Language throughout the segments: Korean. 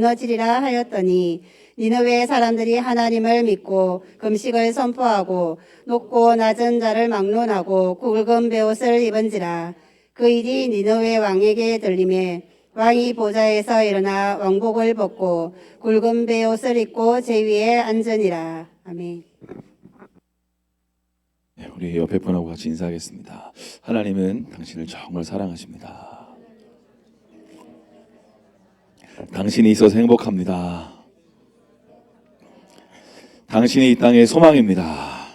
무너지리라 하였더니 니느웨 사람들이 하나님을 믿고 금식을 선포하고 높고 낮은 자를 막론하고 굵은 베옷을 입은지라. 그 일이 니느웨 왕에게 들리매 왕이 보좌에서 일어나 왕복을 벗고 굵은 베옷을 입고 제위에 앉으니라. 아멘. 네, 우리 옆에 분하고 같이 인사하겠습니다. 하나님은 당신을 정말 사랑하십니다. 당신이 있어서 행복합니다. 당신이 이 땅의 소망입니다.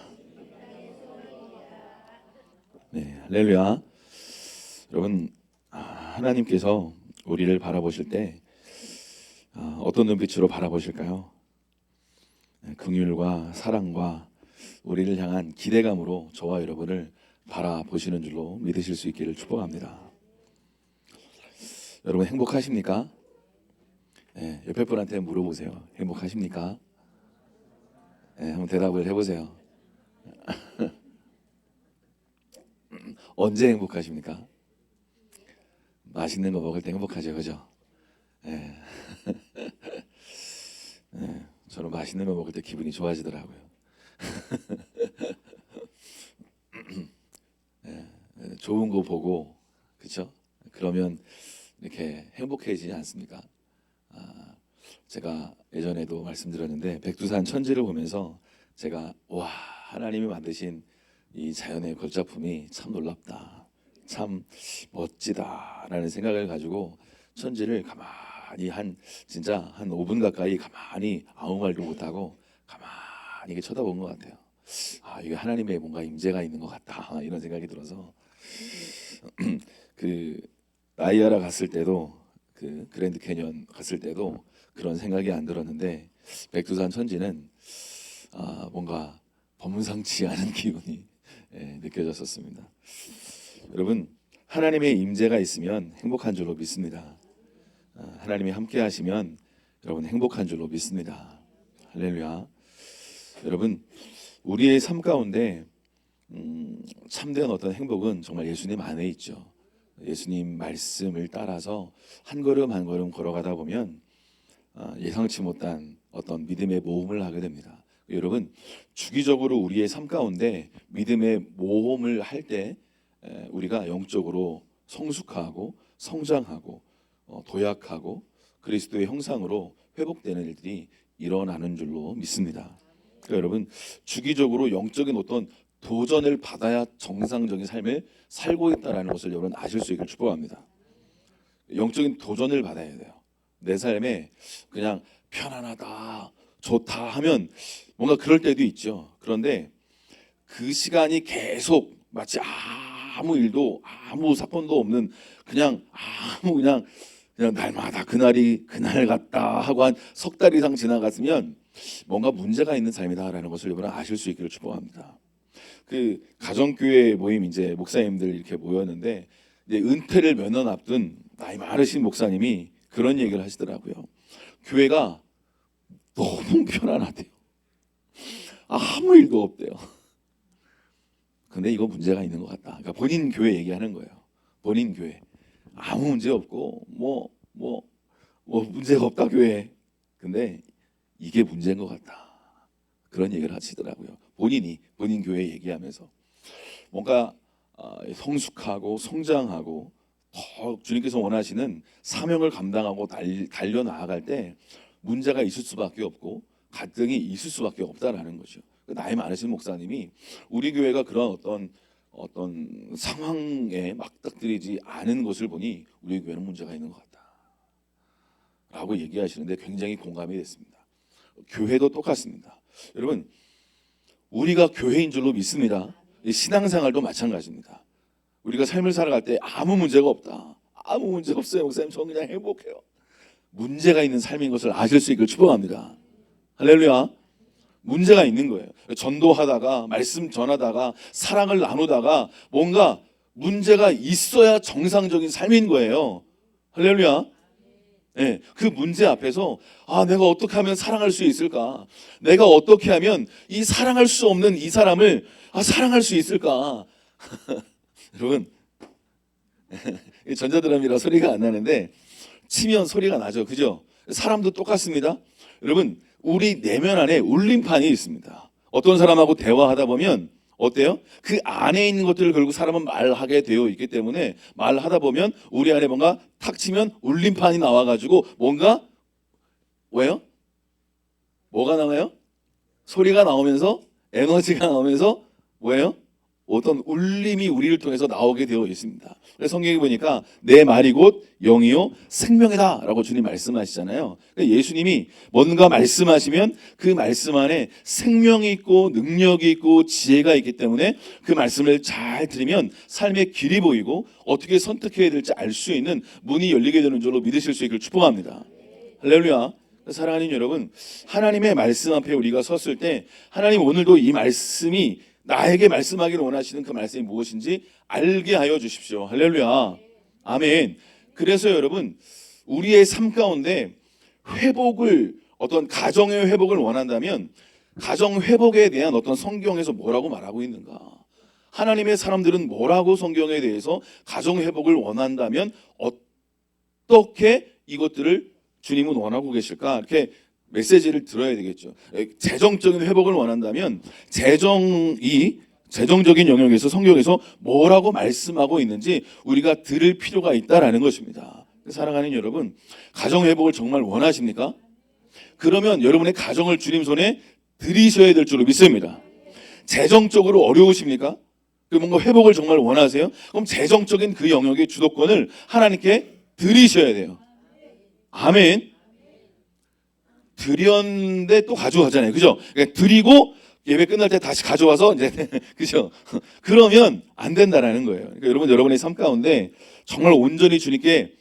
네, 할렐루야. 여러분, 하나님께서 우리를 바라보실 때 어떤 눈빛으로 바라보실까요? 긍휼과 사랑과 우리를 향한 기대감으로 저와 여러분을 바라보시는 줄로 믿으실 수 있기를 축복합니다. 여러분 행복하십니까? 네, 옆에 분한테 물어보세요. 행복하십니까? 네, 한번 대답을 해보세요. 언제 행복하십니까? 맛있는 거 먹을 때 행복하죠, 그죠? 네. 네, 저는 맛있는 거 먹을 때 기분이 좋아지더라고요. 네, 좋은 거 보고, 그렇죠? 그러면 이렇게 행복해지지 않습니까? 제가 예전에도 말씀드렸는데 백두산 천지를 보면서 제가 와, 하나님이 만드신 이 자연의 걸작품이 참 놀랍다, 참 멋지다라는 생각을 가지고 천지를 가만히 진짜 한 5분 가까이 가만히 아무 말도 못하고 가만히 이게 쳐다본 것 같아요. 이게 하나님의 뭔가 임재가 있는 것 같다, 이런 생각이 들어서 그 나이아라 갔을 때도, 그 그랜드 캐년 갔을 때도 그런 생각이 안 들었는데 백두산 천지는 뭔가 범상치 않은 기운이 느껴졌었습니다. 여러분, 하나님의 임재가 있으면 행복한 줄로 믿습니다. 하나님이 함께 하시면 여러분 행복한 줄로 믿습니다. 할렐루야. 여러분, 우리의 삶 가운데 참된 어떤 행복은 정말 예수님 안에 있죠. 예수님 말씀을 따라서 한 걸음 한 걸음 걸어가다 보면 예상치 못한 어떤 믿음의 모험을 하게 됩니다. 여러분, 주기적으로 우리의 삶 가운데 믿음의 모험을 할 때 우리가 영적으로 성숙하고 성장하고 도약하고 그리스도의 형상으로 회복되는 일들이 일어나는 줄로 믿습니다. 그러니까 여러분, 주기적으로 영적인 어떤 도전을 받아야 정상적인 삶을 살고 있다는 것을 여러분 아실 수 있기를 축복합니다. 영적인 도전을 받아야 돼요. 내 삶에 그냥 편안하다, 좋다 하면 뭔가 그럴 때도 있죠. 그런데 그 시간이 계속 마치 아무 일도 아무 사건도 없는 그냥 날마다 그날이 그날 같다 하고 한 석 달 이상 지나갔으면 뭔가 문제가 있는 삶이다라는 것을 여러분 아실 수 있기를 축복합니다. 그 가정교회 모임 이제 목사님들 이렇게 모였는데 이제 은퇴를 몇 년 앞둔 나이 많으신 목사님이 그런 얘기를 하시더라고요. 교회가 너무 편안하대요. 아무 일도 없대요. 근데 이거 문제가 있는 것 같다. 그러니까 본인 교회 얘기하는 거예요. 본인 교회 아무 문제 없고 뭐 문제가 없다 교회. 근데 이게 문제인 것 같다. 그런 얘기를 하시더라고요. 본인 교회 얘기하면서 뭔가 성숙하고 성장하고 더 주님께서 원하시는 사명을 감당하고 달려 나아갈 때 문제가 있을 수밖에 없고 갈등이 있을 수밖에 없다라는 거죠. 나이 많으신 목사님이 우리 교회가 그런 어떤 상황에 맞닥뜨리지 않은 것을 보니 우리 교회는 문제가 있는 것 같다라고 얘기하시는데 굉장히 공감이 됐습니다. 교회도 똑같습니다. 여러분, 우리가 교회인 줄로 믿습니다. 신앙생활도 마찬가지입니다. 우리가 삶을 살아갈 때 아무 문제가 없다, 아무 문제 없어요 목사님, 저는 그냥 행복해요. 문제가 있는 삶인 것을 아실 수 있기를 축복합니다. 할렐루야. 문제가 있는 거예요. 전도하다가 말씀 전하다가 사랑을 나누다가 뭔가 문제가 있어야 정상적인 삶인 거예요. 할렐루야. 네, 그 문제 앞에서 내가 어떻게 하면 사랑할 수 있을까? 내가 어떻게 하면 이 사랑할 수 없는 이 사람을 사랑할 수 있을까? 여러분, 전자드럼이라 소리가 안 나는데 치면 소리가 나죠, 그죠? 사람도 똑같습니다. 여러분, 우리 내면 안에 울림판이 있습니다. 어떤 사람하고 대화하다 보면 어때요? 그 안에 있는 것들을 결국 사람은 말하게 되어 있기 때문에 말하다 보면 우리 안에 뭔가 탁 치면 울림판이 나와가지고 뭔가 왜요? 뭐가 나와요? 소리가 나오면서 에너지가 나오면서 뭐예요? 어떤 울림이 우리를 통해서 나오게 되어 있습니다. 그래서 성경에 보니까 내 말이 곧 영이요 생명이다 라고 주님 말씀하시잖아요. 그러니까 예수님이 뭔가 말씀하시면 그 말씀 안에 생명이 있고 능력이 있고 지혜가 있기 때문에 그 말씀을 잘 들으면 삶의 길이 보이고 어떻게 선택해야 될지 알 수 있는 문이 열리게 되는 줄로 믿으실 수 있기를 축복합니다. 할렐루야. 사랑하는 여러분, 하나님의 말씀 앞에 우리가 섰을 때 하나님 오늘도 이 말씀이 나에게 말씀하기를 원하시는 그 말씀이 무엇인지 알게 하여 주십시오. 할렐루야. 아멘. 그래서 여러분, 우리의 삶 가운데 회복을, 어떤 가정의 회복을 원한다면 가정 회복에 대한 어떤 성경에서 뭐라고 말하고 있는가? 하나님의 사람들은 뭐라고 성경에 대해서 가정 회복을 원한다면 어떻게 이것들을 주님은 원하고 계실까? 이렇게 메시지를 들어야 되겠죠. 재정적인 회복을 원한다면 재정적인 영역에서 성경에서 뭐라고 말씀하고 있는지 우리가 들을 필요가 있다라는 것입니다. 사랑하는 여러분, 가정 회복을 정말 원하십니까? 그러면 여러분의 가정을 주님 손에 드리셔야 될 줄로 믿습니다. 재정적으로 어려우십니까? 뭔가 회복을 정말 원하세요? 그럼 재정적인 그 영역의 주도권을 하나님께 드리셔야 돼요. 아멘. 드렸는데 또 가져가잖아요. 그죠? 그러니까 드리고 예배 끝날 때 다시 가져와서 이제 그죠? 그러면 안 된다라는 거예요. 그러니까 여러분의 삶 가운데 정말 온전히 주님께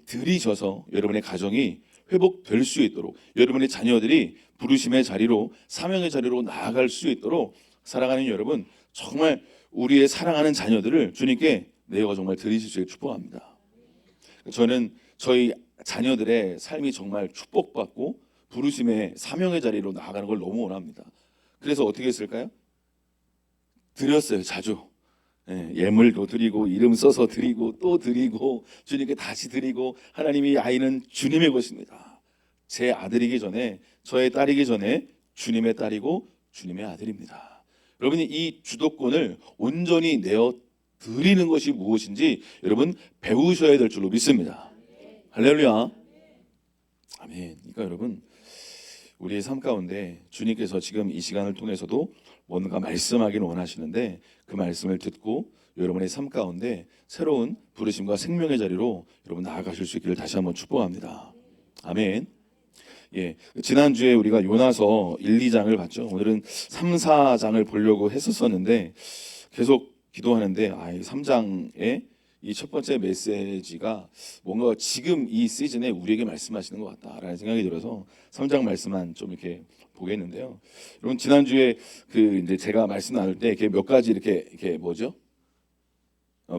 드리셔서 여러분의 가정이 회복될 수 있도록 여러분의 자녀들이 부르심의 자리로 사명의 자리로 나아갈 수 있도록 사랑하는 여러분 정말 우리의 사랑하는 자녀들을 주님께 내어 정말 드리실 수 있게 축복합니다. 저는 저희 자녀들의 삶이 정말 축복받고 부르심의 사명의 자리로 나아가는 걸 너무 원합니다. 그래서 어떻게 했을까요? 드렸어요. 자주. 예물도 드리고 이름 써서 드리고 또 드리고 주님께 다시 드리고 하나님이 아이는 주님의 것입니다. 제 아들이기 전에 저의 딸이기 전에 주님의 딸이고 주님의 아들입니다. 여러분이 이 주도권을 온전히 내어 드리는 것이 무엇인지 여러분 배우셔야 될 줄로 믿습니다. 할렐루야. 아멘. 그러니까 여러분 우리의 삶 가운데 주님께서 지금 이 시간을 통해서도 뭔가 말씀하기를 원하시는데 그 말씀을 듣고 여러분의 삶 가운데 새로운 부르심과 생명의 자리로 여러분 나아가실 수 있기를 다시 한번 축복합니다. 아멘. 예, 지난주에 우리가 요나서 1, 2장을 봤죠. 오늘은 3, 4장을 보려고 했었는데 계속 기도하는데 이 3장에 이 첫 번째 메시지가 뭔가 지금 이 시즌에 우리에게 말씀하시는 것 같다라는 생각이 들어서 3장 말씀만 좀 이렇게 보겠는데요. 여러분 지난주에 그 이제 제가 말씀 나눌 때 이렇게 몇 가지 이렇게 뭐죠?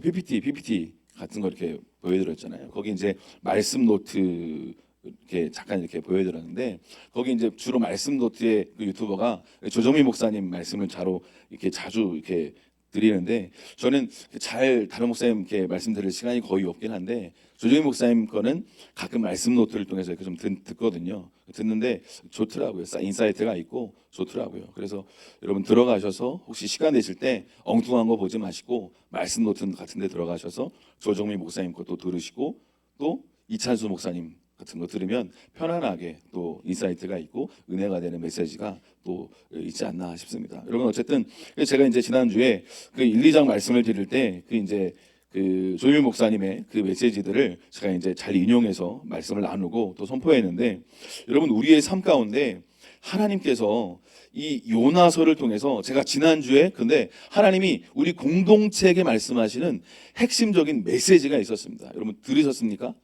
PPT 같은 거 이렇게 보여드렸잖아요. 거기 이제 말씀 노트 이렇게 잠깐 이렇게 보여드렸는데 거기 이제 주로 말씀 노트의 그 유튜버가 조정미 목사님 말씀을 자주 이렇게 드리는데 저는 잘 다른 목사님 이렇게 말씀드릴 시간이 거의 없긴 한데 조정희 목사님 거는 가끔 말씀 노트를 통해서 이렇게 좀 듣거든요. 듣는데 좋더라고요. 인사이트가 있고 좋더라고요. 그래서 여러분 들어가셔서 혹시 시간 되실 때 엉뚱한 거 보지 마시고 말씀 노트 같은 데 들어가셔서 조정희 목사님 것도 들으시고 또 이찬수 목사님 같은 거 들으면 편안하게 또 인사이트가 있고 은혜가 되는 메시지가 또 있지 않나 싶습니다. 여러분 어쨌든 제가 이제 지난주에 그 1, 2장 말씀을 드릴 때 그 이제 그 조율 목사님의 그 메시지들을 제가 이제 잘 인용해서 말씀을 나누고 또 선포했는데 여러분 우리의 삶 가운데 하나님께서 이 요나서를 통해서 제가 지난주에 근데 하나님이 우리 공동체에게 말씀하시는 핵심적인 메시지가 있었습니다. 여러분 들으셨습니까?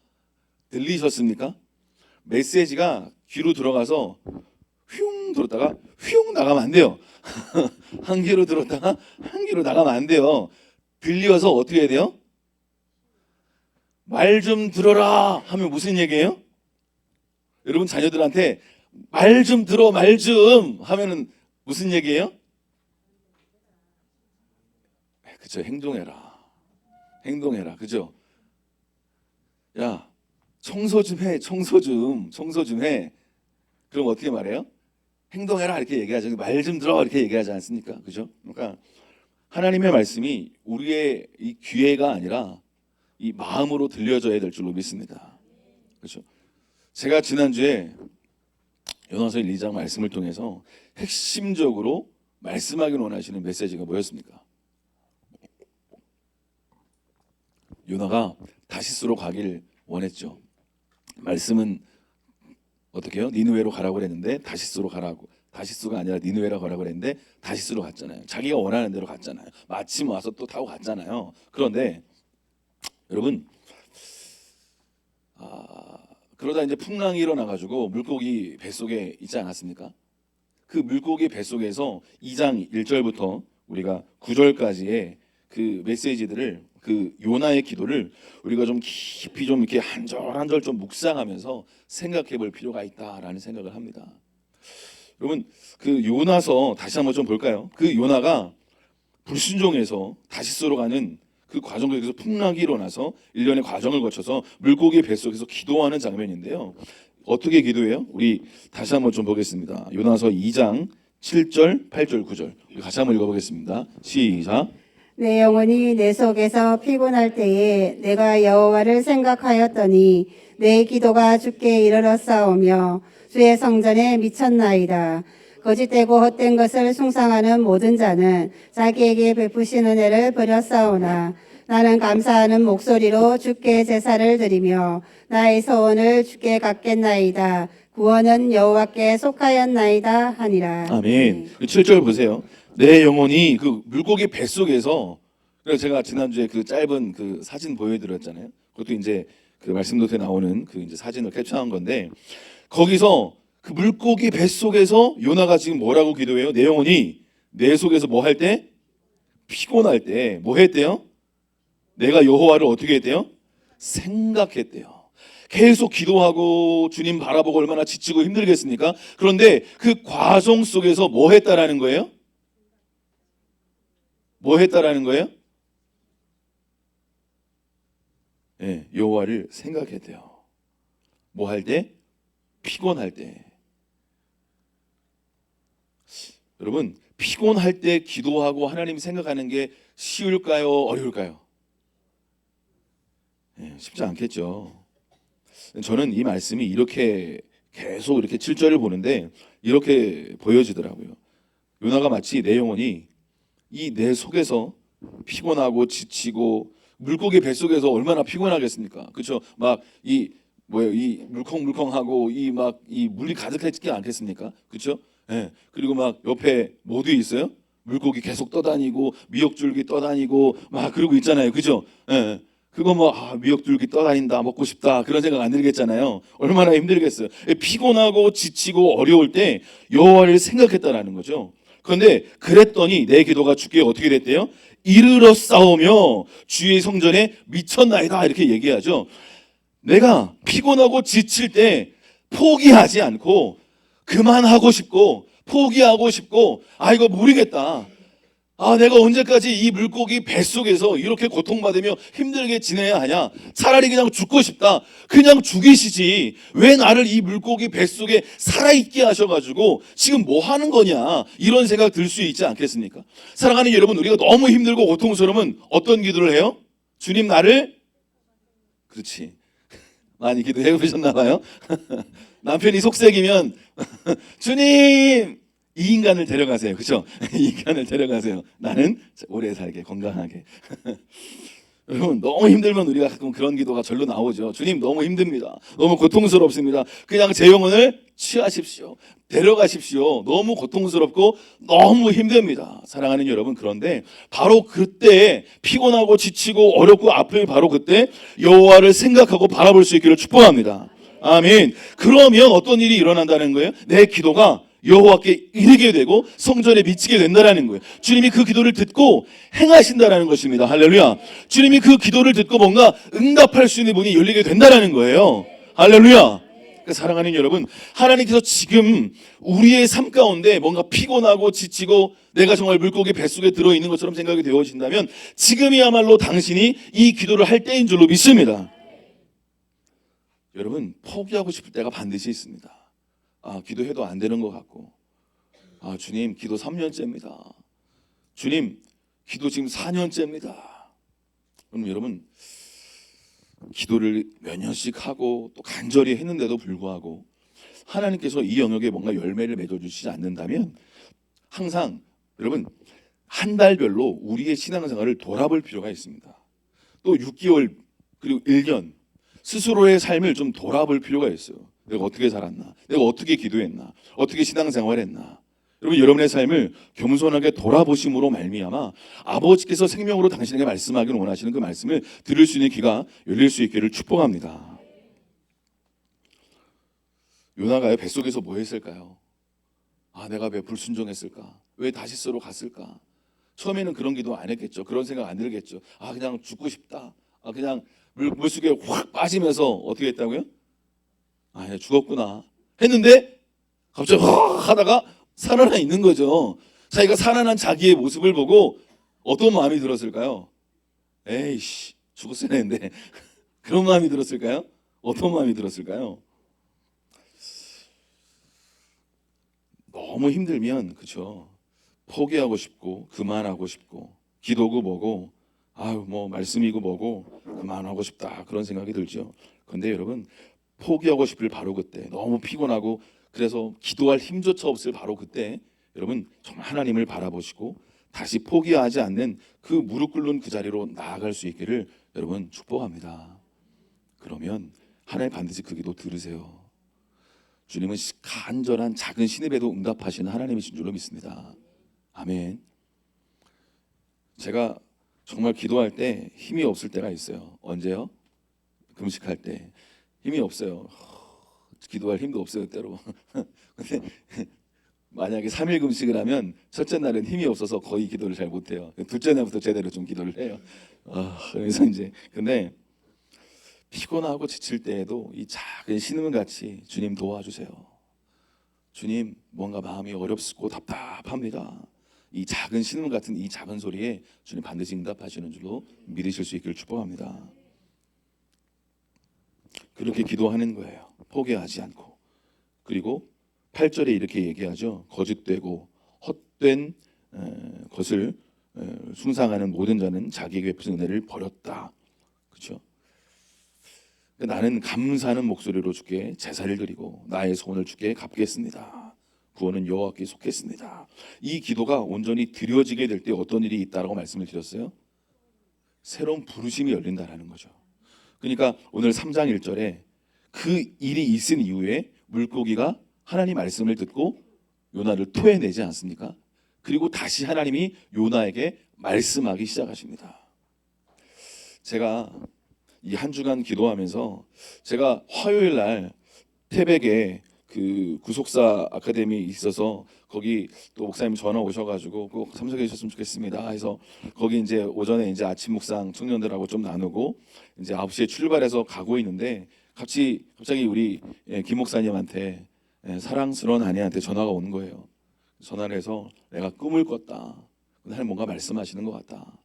들리셨습니까? 메시지가 귀로 들어가서 휘웅 들었다가 휘웅 나가면 안 돼요. 한 귀로 들었다가 한 귀로 나가면 안 돼요. 들려서 어떻게 해야 돼요? 말 좀 들어라 하면 무슨 얘기예요? 여러분 자녀들한테 말 좀 들어 말 좀 하면은 무슨 얘기예요? 그쵸, 행동해라. 그죠? 야 청소 좀 해, 청소 좀 해. 그럼 어떻게 말해요? 행동해라 이렇게 얘기하죠. 말 좀 들어 이렇게 얘기하지 않습니까? 그죠? 그러니까 하나님의 말씀이 우리의 이 귀에가 아니라 이 마음으로 들려져야 될 줄로 믿습니다. 그렇죠? 제가 지난주에 요나서 1, 2장 말씀을 통해서 핵심적으로 말씀하기를 원하시는 메시지가 뭐였습니까? 요나가 다시스로 가길 원했죠. 말씀은 어떻게 해요? 니느웨로 가라고 그랬는데 다시스로 가라고. 다시스가 아니라 니느웨로 가라고 그랬는데 다시스로 갔잖아요. 자기가 원하는 대로 갔잖아요. 마침 와서 또 타고 갔잖아요. 그런데 여러분 그러다 이제 풍랑이 일어나가지고 물고기 뱃속에 있지 않았습니까? 그 물고기 뱃속에서 2장 1절부터 우리가 9절까지의 그 메시지들을 그 요나의 기도를 우리가 좀 깊이 좀 이렇게 한 절 한 절 좀 묵상하면서 생각해 볼 필요가 있다라는 생각을 합니다. 여러분 그 요나서 다시 한번 좀 볼까요? 그 요나가 불순종해서 다시스로 가는 그 과정 속에서 풍랑이 일어나서 일련의 과정을 거쳐서 물고기 뱃속에서 기도하는 장면인데요. 어떻게 기도해요? 우리 다시 한번 좀 보겠습니다. 요나서 2장 7절, 8절, 9절 우리 같이 한번 읽어보겠습니다. 시작. 내 영혼이 내 속에서 피곤할 때에 내가 여호와를 생각하였더니 내 기도가 주께 이르렀사오며 주의 성전에 미쳤나이다. 거짓되고 헛된 것을 숭상하는 모든 자는 자기에게 베푸신 은혜를 버렸사오나 나는 감사하는 목소리로 주께 제사를 드리며 나의 소원을 주께 갚겠나이다. 구원은 여호와께 속하였나이다 하니라. 아멘. 7절 보세요. 내 영혼이 그 물고기 뱃속에서 그래서 제가 지난주에 그 짧은 그 사진 보여드렸잖아요. 그것도 이제 그 말씀 노트에 나오는 그 이제 사진을 캡처한 건데 거기서 그 물고기 뱃속에서 요나가 지금 뭐라고 기도해요? 내 영혼이 내 속에서 뭐 할 때? 피곤할 때 뭐 했대요? 내가 여호와를 어떻게 했대요? 생각했대요. 계속 기도하고 주님 바라보고 얼마나 지치고 힘들겠습니까? 그런데 그 과정 속에서 뭐 했다라는 거예요? 뭐 했다라는 거예요? 네, 여호와를 생각했대요. 뭐 할 때? 피곤할 때. 여러분 피곤할 때 기도하고 하나님 생각하는 게 쉬울까요? 어려울까요? 네, 쉽지 않겠죠. 저는 이 말씀이 이렇게 계속 이렇게 7절을 보는데 이렇게 보여지더라고요. 요나가 마치 내 영혼이 이 내 속에서 피곤하고 지치고 물고기 뱃속에서 얼마나 피곤하겠습니까? 그렇죠? 막 이 물컹물컹하고 이 물이 가득하지 않겠습니까? 그렇죠? 예. 그리고 막 옆에 뭐도 있어요? 물고기 계속 떠다니고 미역줄기 떠다니고 막 그러고 있잖아요. 그죠? 예. 그거 미역줄기 떠다닌다 먹고 싶다 그런 생각 안 들겠잖아요. 얼마나 힘들겠어요. 피곤하고 지치고 어려울 때 여호와를 생각했다라는 거죠. 그런데 그랬더니 내 기도가 주께 어떻게 됐대요? 이르렀사오며 주의 성전에 미쳤나이다 이렇게 얘기하죠. 내가 피곤하고 지칠 때 포기하지 않고 그만하고 싶고 포기하고 싶고 이거 모르겠다. 내가 언제까지 이 물고기 뱃속에서 이렇게 고통받으며 힘들게 지내야 하냐. 차라리 그냥 죽고 싶다. 그냥 죽이시지. 왜 나를 이 물고기 뱃속에 살아있게 하셔가지고 지금 뭐 하는 거냐. 이런 생각 들 수 있지 않겠습니까? 사랑하는 여러분, 우리가 너무 힘들고 고통스러우면 어떤 기도를 해요? 주님 나를 그렇지. 많이 기도해 보셨나 봐요. 남편이 속색이면 주님 이 인간을 데려가세요. 그렇죠? 이 인간을 데려가세요. 나는 오래 살게 건강하게. 여러분 너무 힘들면 우리가 가끔 그런 기도가 절로 나오죠. 주님 너무 힘듭니다. 너무 고통스럽습니다. 그냥 제 영혼을 취하십시오. 데려가십시오. 너무 고통스럽고 너무 힘듭니다. 사랑하는 여러분, 그런데 바로 그때 피곤하고 지치고 어렵고 아픔이 바로 그때 여호와를 생각하고 바라볼 수 있기를 축복합니다. 아멘. 그러면 어떤 일이 일어난다는 거예요? 내 기도가 여호와께 이르게 되고 성전에 미치게 된다라는 거예요. 주님이 그 기도를 듣고 행하신다라는 것입니다. 할렐루야. 주님이 그 기도를 듣고 뭔가 응답할 수 있는 문이 열리게 된다라는 거예요. 할렐루야. 그러니까 사랑하는 여러분, 하나님께서 지금 우리의 삶 가운데 뭔가 피곤하고 지치고 내가 정말 물고기 뱃속에 들어있는 것처럼 생각이 되어진다면 지금이야말로 당신이 이 기도를 할 때인 줄로 믿습니다. 여러분 포기하고 싶을 때가 반드시 있습니다. 기도해도 안 되는 것 같고, 주님 기도 3년째입니다. 주님 기도 지금 4년째입니다. 그럼 여러분 기도를 몇 년씩 하고 또 간절히 했는데도 불구하고 하나님께서 이 영역에 뭔가 열매를 맺어주시지 않는다면 항상 여러분 한 달별로 우리의 신앙생활을 돌아볼 필요가 있습니다. 또 6개월 그리고 1년 스스로의 삶을 좀 돌아볼 필요가 있어요. 내가 어떻게 살았나? 내가 어떻게 기도했나? 어떻게 신앙생활했나? 여러분 여러분의 삶을 겸손하게 돌아보심으로 말미암아 아버지께서 생명으로 당신에게 말씀하기를 원하시는 그 말씀을 들을 수 있는 귀가 열릴 수 있기를 축복합니다. 요나가 뱃속에서 뭐 했을까요? 내가 왜 불순종했을까? 왜 다시스로 갔을까? 처음에는 그런 기도 안 했겠죠. 그런 생각 안 들겠죠. 그냥 죽고 싶다. 그냥 물속에 확 빠지면서 어떻게 했다고요? 죽었구나 했는데 갑자기 확 하다가 살아나 있는 거죠. 자기가 살아난 자기의 모습을 보고 어떤 마음이 들었을까요? 에이씨 죽었어야 했는데 그런 마음이 들었을까요? 어떤 마음이 들었을까요? 너무 힘들면 그렇죠. 포기하고 싶고 그만하고 싶고 기도고 뭐고 뭐 말씀이고 뭐고 그만하고 싶다 그런 생각이 들죠. 그런데 여러분 포기하고 싶을 바로 그때 너무 피곤하고 그래서 기도할 힘조차 없을 바로 그때 여러분 정말 하나님을 바라보시고 다시 포기하지 않는 그 무릎 꿇는 그 자리로 나아갈 수 있기를 여러분 축복합니다. 그러면 하나님 반드시 그 기도 들으세요. 주님은 간절한 작은 신입에도 응답하시는 하나님이신 줄로 믿습니다. 아멘. 제가 정말 기도할 때 힘이 없을 때가 있어요. 언제요? 금식할 때 힘이 없어요. 기도할 힘도 없어요 때로. 근데 만약에 3일 금식을 하면 첫째 날은 힘이 없어서 거의 기도를 잘 못해요. 둘째 날부터 제대로 좀 기도를 해요. 그래서 이제 근데 피곤하고 지칠 때에도 이 작은 신음 같이 주님 도와주세요. 주님 뭔가 마음이 어렵고 답답합니다. 이 작은 신음 같은 이 작은 소리에 주님 반드시 응답하시는 줄로 믿으실 수 있기를 축복합니다. 그렇게 기도하는 거예요. 포기하지 않고. 그리고 8절에 이렇게 얘기하죠. 거짓되고 헛된 것을 숭상하는 모든 자는 자기에게 베푼 은혜를 버렸다. 그렇죠? 나는 감사하는 목소리로 주께 제사를 드리고 나의 소원을 주께 갚겠습니다. 구원은 여호와께 속했습니다. 이 기도가 온전히 드려지게 될 때 어떤 일이 있다라고 말씀을 드렸어요? 새로운 부르심이 열린다라는 거죠. 그러니까 오늘 3장 1절에 그 일이 있은 이후에 물고기가 하나님 말씀을 듣고 요나를 토해내지 않습니까? 그리고 다시 하나님이 요나에게 말씀하기 시작하십니다. 제가 이 한 주간 기도하면서 제가 화요일 날 태백에 그 구속사 아카데미 있어서 거기 또 목사님 전화 오셔가지고 꼭 참석해 주셨으면 좋겠습니다. 해서 거기 이제 오전에 이제 아침 묵상 청년들하고 좀 나누고 이제 9시에 출발해서 가고 있는데 갑자기 우리 김 목사님한테 사랑스러운 아내한테 전화가 오는 거예요. 전화를 해서 내가 꿈을 꿨다. 하나님 뭔가 말씀하시는 것 같다.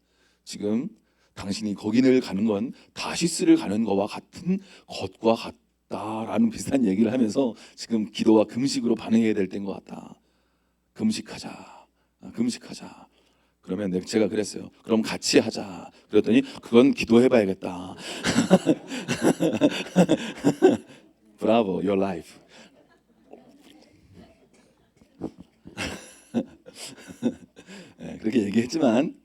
지금 당신이 거기를 가는 건 다시스를 가는 것과 같은 것과 같다라는 비슷한 얘기를 하면서 지금 기도와 금식으로 반응해야 될 때인 것 같다. 금식하자. 그러면 제가 그랬어요. 그럼 같이 하자. 그랬더니 그건 기도해봐야겠다. 브라보, your life. 그렇게 얘기했지만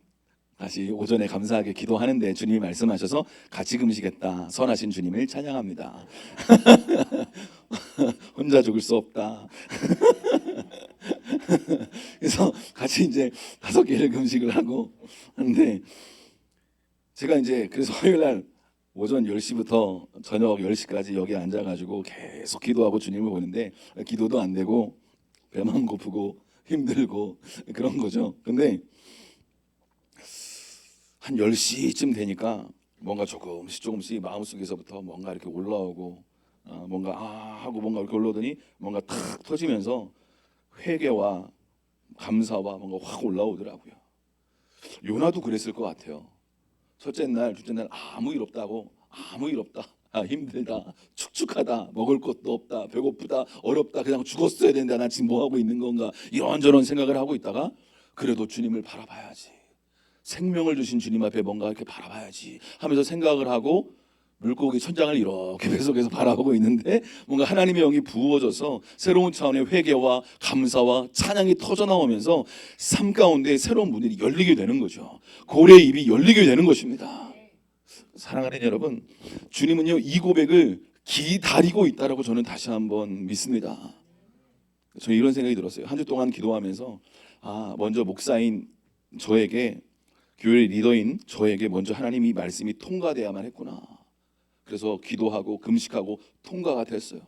다시 오전에 감사하게 기도하는데 주님이 말씀하셔서 같이 금식했다. 선하신 주님을 찬양합니다. 혼자 죽을 수 없다. 그래서 같이 이제 5개를 금식을 하고 하는데 제가 이제 그래서 화요일 날 오전 10시부터 저녁 10시까지 여기 앉아가지고 계속 기도하고 주님을 보는데 기도도 안 되고 배만 고프고 힘들고 그런 거죠. 근데 한 10시쯤 되니까 뭔가 조금씩 마음속에서부터 뭔가 이렇게 올라오고 뭔가 하고 뭔가 이렇게 올라오더니 뭔가 탁 터지면서 회개와 감사와 뭔가 확 올라오더라고요. 요나도 그랬을 것 같아요. 첫째 날, 둘째 날 아무 일 없다고 아무 일 없다. 힘들다, 축축하다, 먹을 것도 없다, 배고프다, 어렵다, 그냥 죽었어야 된다, 난 지금 뭐 하고 있는 건가, 이런저런 생각을 하고 있다가 그래도 주님을 바라봐야지, 생명을 주신 주님 앞에 뭔가 이렇게 바라봐야지 하면서 생각을 하고 물고기 천장을 이렇게 계속해서 바라보고 있는데 뭔가 하나님의 영이 부어져서 새로운 차원의 회개와 감사와 찬양이 터져 나오면서 삶 가운데 새로운 문이 열리게 되는 거죠. 고래의 입이 열리게 되는 것입니다. 사랑하는 여러분, 주님은요 이 고백을 기다리고 있다라고 저는 다시 한번 믿습니다. 저는 이런 생각이 들었어요. 한 주 동안 기도하면서 먼저 목사인 저에게, 교회 리더인 저에게 먼저 하나님이 말씀이 통과돼야만 했구나. 그래서 기도하고 금식하고 통과가 됐어요.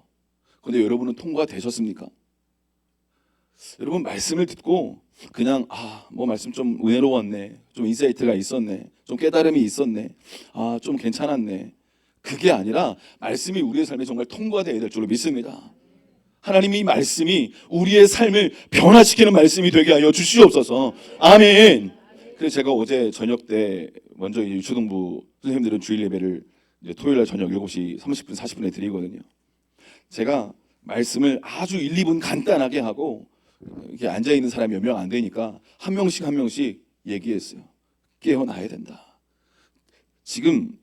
그런데 여러분은 통과되셨습니까? 여러분 말씀을 듣고 그냥 뭐 말씀 좀 은혜로웠네, 좀 인사이트가 있었네, 좀 깨달음이 있었네, 좀 괜찮았네, 그게 아니라 말씀이 우리의 삶에 정말 통과되어야 될 줄로 믿습니다. 하나님이 이 말씀이 우리의 삶을 변화시키는 말씀이 되게 하여 주시옵소서. 아멘. 그래서 제가 어제 저녁 때 먼저 유초등부 선생님들은 주일 예배를 이제 토요일날 저녁 7시 30분 40분에 드리거든요. 제가 말씀을 아주 1, 2분 간단하게 하고 이렇게 앉아있는 사람이 몇 명 안 되니까 한 명씩 얘기했어요. 깨어나야 된다. 지금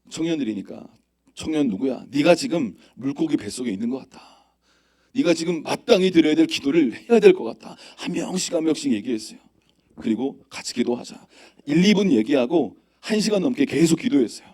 청년들이니까, 청년 누구야? 네가 지금 물고기 뱃속에 있는 것 같다. 네가 지금 마땅히 드려야 될 기도를 해야 될 것 같다. 한 명씩 얘기했어요. 그리고 같이 기도하자. 1, 2분 얘기하고 1시간 넘게 계속 기도했어요.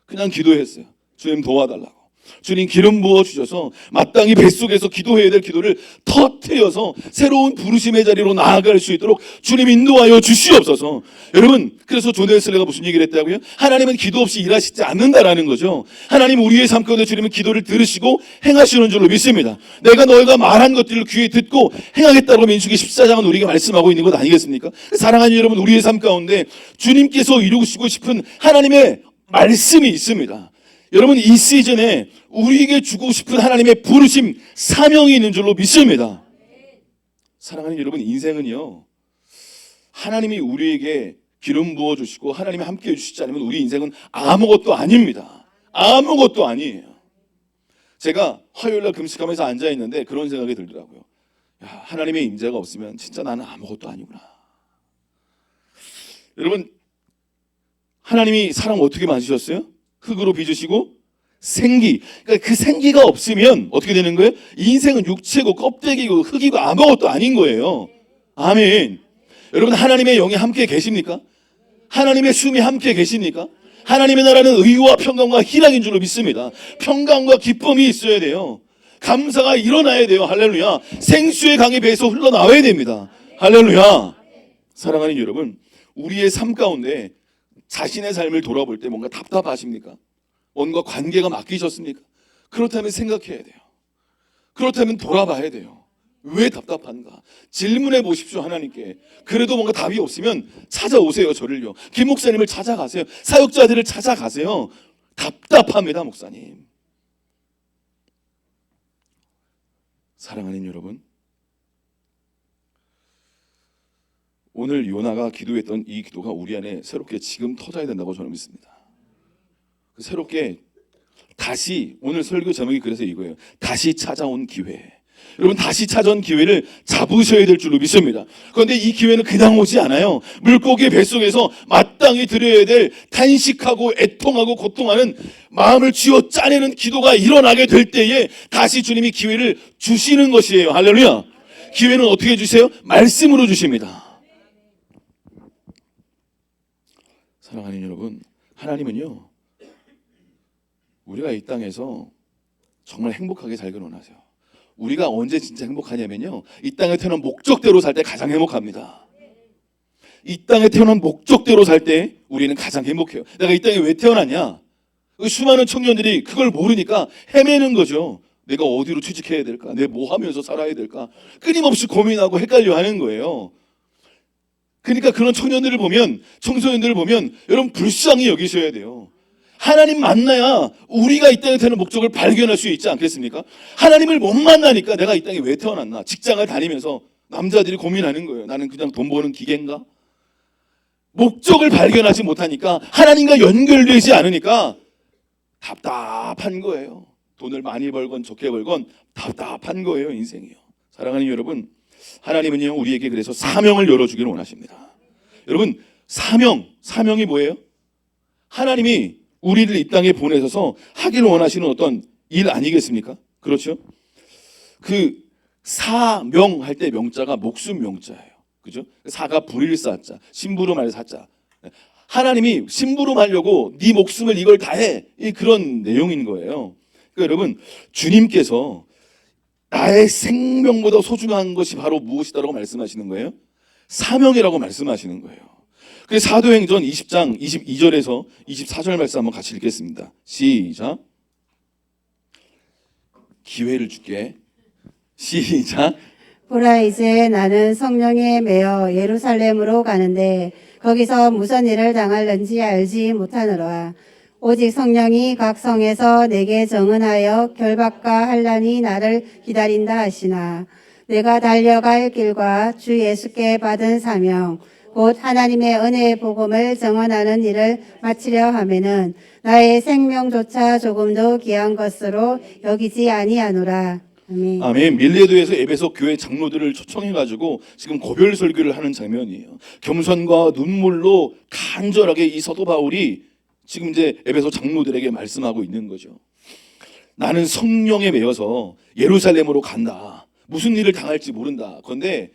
그냥 기도했어요. 주님 도와달라고. 주님 기름 부어주셔서 마땅히 뱃속에서 기도해야 될 기도를 터뜨려서 새로운 부르심의 자리로 나아갈 수 있도록 주님 인도하여 주시옵소서. 여러분, 그래서 존 웨슬리가 무슨 얘기를 했다고요? 하나님은 기도 없이 일하시지 않는다라는 거죠. 하나님 우리의 삶 가운데 주님은 기도를 들으시고 행하시는 줄로 믿습니다. 내가 너희가 말한 것들을 귀에 듣고 행하겠다고 민수기 14장은 우리에게 말씀하고 있는 것 아니겠습니까? 사랑하는 여러분, 우리의 삶 가운데 주님께서 이루시고 싶은 하나님의 말씀이 있습니다. 여러분, 이 시즌에 우리에게 주고 싶은 하나님의 부르심, 사명이 있는 줄로 믿습니다. 사랑하는 여러분, 인생은요 하나님이 우리에게 기름 부어주시고 하나님이 함께 해주시지 않으면 우리 인생은 아무것도 아닙니다. 아무것도 아니에요. 제가 화요일날 금식하면서 앉아있는데 그런 생각이 들더라고요. 하나님의 임재가 없으면 진짜 나는 아무것도 아니구나. 여러분, 하나님이 사람 어떻게 만드셨어요? 흙으로 빚으시고 생기. 그러니까 그 생기가 없으면 어떻게 되는 거예요? 인생은 육체고 껍데기고 흙이고 아무것도 아닌 거예요. 아멘. 여러분, 하나님의 영이 함께 계십니까? 하나님의 숨이 함께 계십니까? 하나님의 나라는 의와 평강과 희락인 줄로 믿습니다. 평강과 기쁨이 있어야 돼요. 감사가 일어나야 돼요. 할렐루야. 생수의 강이 배에서 흘러나와야 됩니다. 할렐루야. 사랑하는 여러분, 우리의 삶 가운데 자신의 삶을 돌아볼 때 뭔가 답답하십니까? 뭔가 관계가 맡기셨습니까? 그렇다면 생각해야 돼요. 그렇다면 돌아봐야 돼요. 왜 답답한가? 질문해 보십시오, 하나님께. 그래도 뭔가 답이 없으면 찾아오세요, 저를요. 김 목사님을 찾아가세요. 사역자들을 찾아가세요. 답답합니다, 목사님. 사랑하는 여러분, 오늘 요나가 기도했던 이 기도가 우리 안에 새롭게 지금 터져야 된다고 저는 믿습니다. 새롭게 다시, 오늘 설교 제목이 그래서 이거예요. 다시 찾아온 기회. 여러분, 다시 찾아온 기회를 잡으셔야 될 줄로 믿습니다. 그런데 이 기회는 그냥 오지 않아요. 물고기의 뱃속에서 마땅히 드려야 될 탄식하고 애통하고 고통하는 마음을 쥐어 짜내는 기도가 일어나게 될 때에 다시 주님이 기회를 주시는 것이에요. 할렐루야. 기회는 어떻게 주세요? 말씀으로 주십니다. 사랑하는 여러분, 하나님은요 우리가 이 땅에서 정말 행복하게 살기를 원하세요. 우리가 언제 진짜 행복하냐면요, 이 땅에 태어난 목적대로 살 때 가장 행복합니다. 이 땅에 태어난 목적대로 살 때 우리는 가장 행복해요. 내가 이 땅에 왜 태어났냐? 수많은 청년들이 그걸 모르니까 헤매는 거죠. 내가 어디로 취직해야 될까? 내가 뭐 하면서 살아야 될까? 끊임없이 고민하고 헷갈려 하는 거예요. 그러니까 그런 청년들을 보면, 청소년들을 보면 여러분 불쌍히 여기셔야 돼요. 하나님 만나야 우리가 이 땅에 태어난 목적을 발견할 수 있지 않겠습니까? 하나님을 못 만나니까 내가 이 땅에 왜 태어났나? 직장을 다니면서 남자들이 고민하는 거예요. 나는 그냥 돈 버는 기계인가? 목적을 발견하지 못하니까, 하나님과 연결되지 않으니까 답답한 거예요. 돈을 많이 벌건 적게 벌건 답답한 거예요, 인생이요. 사랑하는 여러분, 하나님은요 우리에게 그래서 사명을 열어주기를 원하십니다. 여러분, 사명이 뭐예요? 하나님이 우리를 이 땅에 보내셔서 하기를 원하시는 어떤 일 아니겠습니까? 그렇죠? 그 사명할 때 명자가 목숨 명자예요. 그죠? 사가 불일사자, 심부름할 사자. 하나님이 심부름하려고 네 목숨을 이걸 다해. 그런 내용인 거예요. 그러니까 여러분, 주님께서 나의 생명보다 소중한 것이 바로 무엇이다라고 말씀하시는 거예요? 사명이라고 말씀하시는 거예요. 그래서 사도행전 20장 22절에서 24절 말씀 한번 같이 읽겠습니다. 시작. 기회를 줄게. 시작. 보라, 이제 나는 성령에 매여 예루살렘으로 가는데 거기서 무슨 일을 당할는지 알지 못하노라. 오직 성령이 각 성에서 내게 정언하여 결박과 환난이 나를 기다린다 하시나, 내가 달려갈 길과 주 예수께 받은 사명 곧 하나님의 은혜의 복음을 정언하는 일을 마치려 하면은 나의 생명조차 조금도 귀한 것으로 여기지 아니하노라. 아멘. 아멘. 밀레도에서 에베소 교회 장로들을 초청해가지고 지금 고별 설교를 하는 장면이에요. 겸손과 눈물로 간절하게 이 사도 바울이 지금 이제 에베소 장로들에게 말씀하고 있는 거죠. 나는 성령에 매여서 예루살렘으로 간다. 무슨 일을 당할지 모른다. 그런데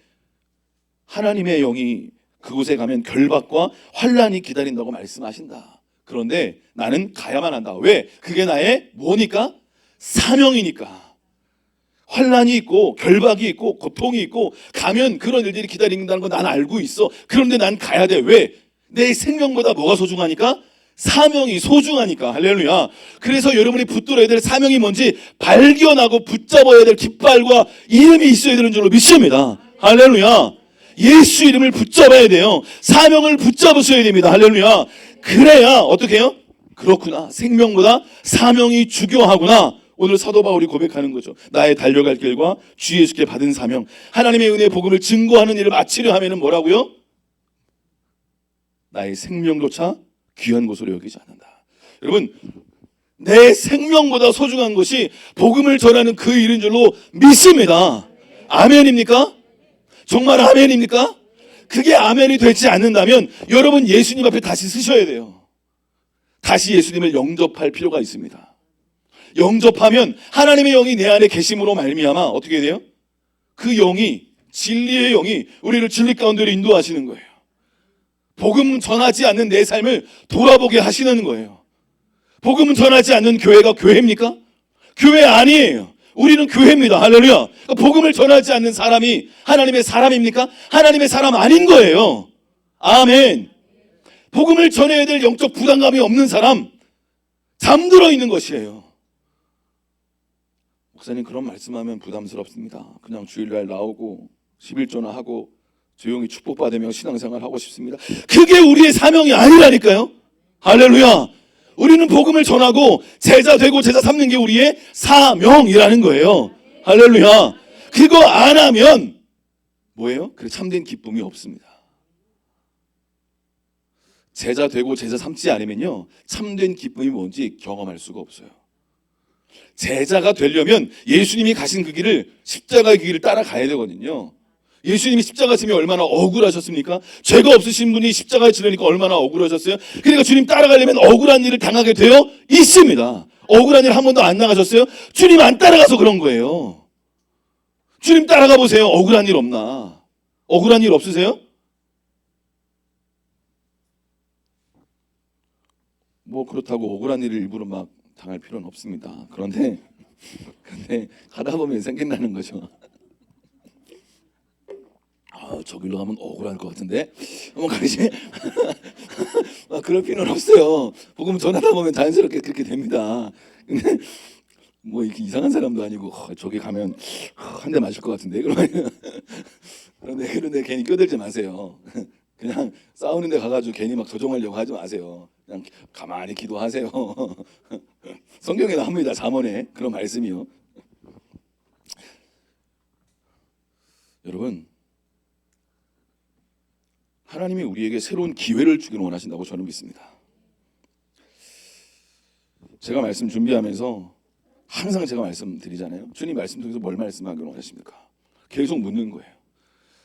하나님의 영이 그곳에 가면 결박과 환난이 기다린다고 말씀하신다. 그런데 나는 가야만 한다. 왜? 그게 나의 뭐니까? 사명이니까. 환난이 있고 결박이 있고 고통이 있고 가면 그런 일들이 기다린다는 거 난 알고 있어. 그런데 난 가야 돼. 왜? 내 생명보다 뭐가 소중하니까? 사명이 소중하니까. 할렐루야. 그래서 여러분이 붙들어야 될 사명이 뭔지 발견하고 붙잡아야 될 깃발과 이름이 있어야 되는 줄로 믿습니다. 할렐루야. 예수 이름을 붙잡아야 돼요. 사명을 붙잡으셔야 됩니다. 할렐루야. 그래야 어떻게 해요? 그렇구나. 생명보다 사명이 중요하구나. 오늘 사도 바울이 고백하는 거죠. 나의 달려갈 길과 주 예수께 받은 사명, 하나님의 은혜의 복음을 증거하는 일을 마치려 하면은 뭐라고요? 나의 생명조차 귀한 것으로 여기지 않는다. 여러분, 내 생명보다 소중한 것이 복음을 전하는 그 일인 줄로 믿습니다. 아멘입니까? 정말 아멘입니까? 그게 아멘이 되지 않는다면 여러분 예수님 앞에 다시 서셔야 돼요. 다시 예수님을 영접할 필요가 있습니다. 영접하면 하나님의 영이 내 안에 계심으로 말미암아 어떻게 돼요? 그 영이, 진리의 영이 우리를 진리 가운데로 인도하시는 거예요. 복음 전하지 않는 내 삶을 돌아보게 하시는 거예요. 복음 전하지 않는 교회가 교회입니까? 교회 아니에요. 우리는 교회입니다. 할렐루야. 그러니까 복음을 전하지 않는 사람이 하나님의 사람입니까? 하나님의 사람 아닌 거예요. 아멘. 복음을 전해야 될 영적 부담감이 없는 사람, 잠들어 있는 것이에요. 목사님 그런 말씀하면 부담스럽습니다. 그냥 주일날 나오고 11조나 하고 조용히 축복받으며 신앙생활 하고 싶습니다. 그게 우리의 사명이 아니라니까요. 할렐루야. 우리는 복음을 전하고 제자 되고 제자 삼는 게 우리의 사명이라는 거예요. 할렐루야. 그거 안 하면 뭐예요? 그 참된 기쁨이 없습니다. 제자 되고 제자 삼지 않으면요, 참된 기쁨이 뭔지 경험할 수가 없어요. 제자가 되려면 예수님이 가신 그 길을, 십자가의 길을 따라가야 되거든요. 예수님이 십자가 지면 얼마나 억울하셨습니까? 죄가 없으신 분이 십자가에 지르니까 얼마나 억울하셨어요? 그러니까 주님 따라가려면 억울한 일을 당하게 되어 있습니다. 억울한 일 한 번도 안 나가셨어요? 주님 안 따라가서 그런 거예요. 주님 따라가 보세요. 억울한 일 없나? 억울한 일 없으세요? 뭐 그렇다고 억울한 일을 일부러 막 당할 필요는 없습니다. 그런데 가다 보면 생각나는 거죠. 저길로 가면 억울할 것 같은데 한번 가야지. 그럴 필요는 없어요. 복음 전하다 보면 자연스럽게 그렇게 됩니다. 근데 뭐 이렇게 이상한 사람도 아니고 저기 가면 한 대 맞을 것 같은데 그런데 괜히 껴들지 마세요. 그냥 싸우는 데 가가지고 괜히 막 조종하려고 하지 마세요. 그냥 가만히 기도하세요. 성경에 나옵니다. 잠언에 그런 말씀이요. 여러분, 하나님이 우리에게 새로운 기회를 주기를 원하신다고 저는 믿습니다. 제가 말씀 준비하면서 항상 제가 말씀드리잖아요. 주님 말씀 통해서 뭘 말씀하기로 하십니까? 계속 묻는 거예요.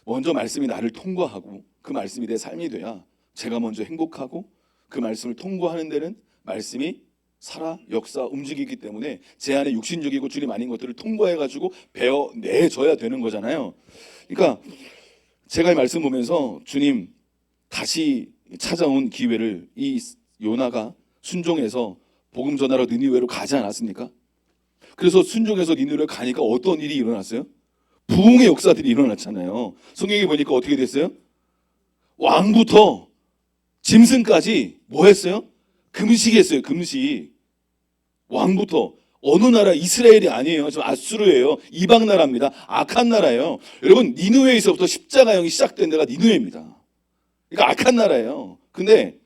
먼저 말씀이 나를 통과하고 그 말씀이 내 삶이 돼야 제가 먼저 행복하고 그 말씀을 통과하는 데는 말씀이 살아 역사 움직이기 때문에 제 안에 육신적이고 주님 아닌 것들을 통과해가지고 배워내줘야 되는 거잖아요. 그러니까 제가 이 말씀 보면서 주님 다시 찾아온 기회를 이 요나가 순종해서 복음 전하러 니느웨로 가지 않았습니까? 그래서 순종해서 니느웨로 가니까 어떤 일이 일어났어요? 부흥의 역사들이 일어났잖아요. 성경에 보니까 어떻게 됐어요? 왕부터 짐승까지 뭐 했어요? 금식했어요. 금식. 왕부터. 어느 나라? 이스라엘이 아니에요. 지금 아수르예요. 이방 나라입니다. 악한 나라예요. 여러분 니느웨에서부터 십자가형이 시작된 데가 니느웨입니다. 그러니까 악한 나라예요. 근데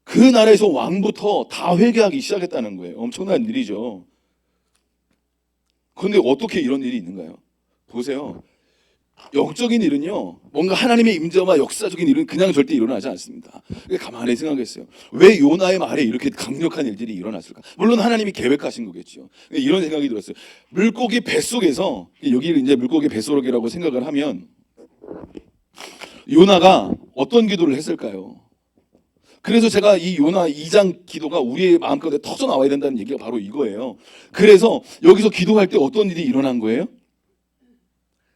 그 나라에서 왕부터 다 회개하기 시작했다는 거예요. 엄청난 일이죠. 그런데 어떻게 이런 일이 있는가요? 보세요. 영적인 일은요, 뭔가 하나님의 임재와 역사적인 일은 그냥 절대 일어나지 않습니다. 가만히 생각했어요. 왜 요나의 말에 이렇게 강력한 일들이 일어났을까? 물론 하나님이 계획하신 거겠죠. 이런 생각이 들었어요. 물고기 뱃속에서, 여기를 이제 물고기 뱃속이라고 생각을 하면 요나가 어떤 기도를 했을까요? 그래서 제가 이 요나 2장 기도가 우리의 마음가운데 터져 나와야 된다는 얘기가 바로 이거예요. 그래서 여기서 기도할 때 어떤 일이 일어난 거예요?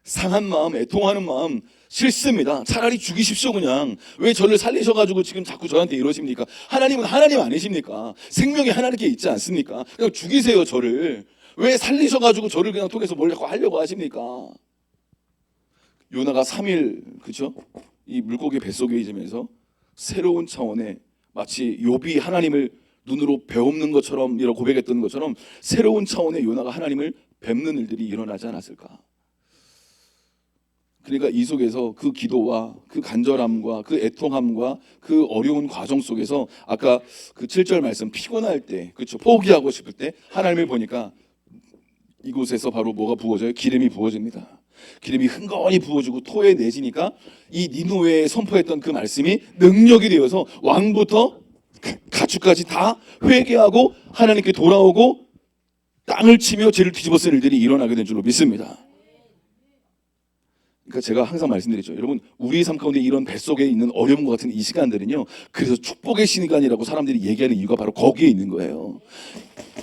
상한 마음, 애통하는 마음 싫습니다. 차라리 죽이십시오 그냥. 왜 저를 살리셔가지고 지금 자꾸 저한테 이러십니까? 하나님은 하나님 아니십니까? 생명이 하나님께 있지 않습니까? 그냥 죽이세요 저를. 왜 살리셔가지고 저를 그냥 통해서 뭘 자꾸 하려고 하십니까? 요나가 3일 그죠? 이 물고기 뱃속에 있으면서 새로운 차원의 마치 욥이 하나님을 눈으로 배움는 것처럼 이런 고백했던 것처럼 새로운 차원의 요나가 하나님을 뵙는 일들이 일어나지 않았을까? 그러니까 이 속에서 그 기도와 그 간절함과 그 애통함과 그 어려운 과정 속에서 아까 그 7절 말씀 피곤할 때 그렇죠 포기하고 싶을 때 하나님을 보니까 이곳에서 바로 뭐가 부어져요? 기름이 부어집니다. 기름이 흥건히 부어지고 토해내지니까 이 니느웨에 선포했던 그 말씀이 능력이 되어서 왕부터 가축까지 다 회개하고 하나님께 돌아오고 땅을 치며 죄를 뒤집어 쓴 일들이 일어나게 된 줄로 믿습니다. 그러니까 제가 항상 말씀드리죠. 여러분 우리 삶 가운데 이런 뱃속에 있는 어려움과 같은 이 시간들은요. 그래서 축복의 시간이라고 사람들이 얘기하는 이유가 바로 거기에 있는 거예요.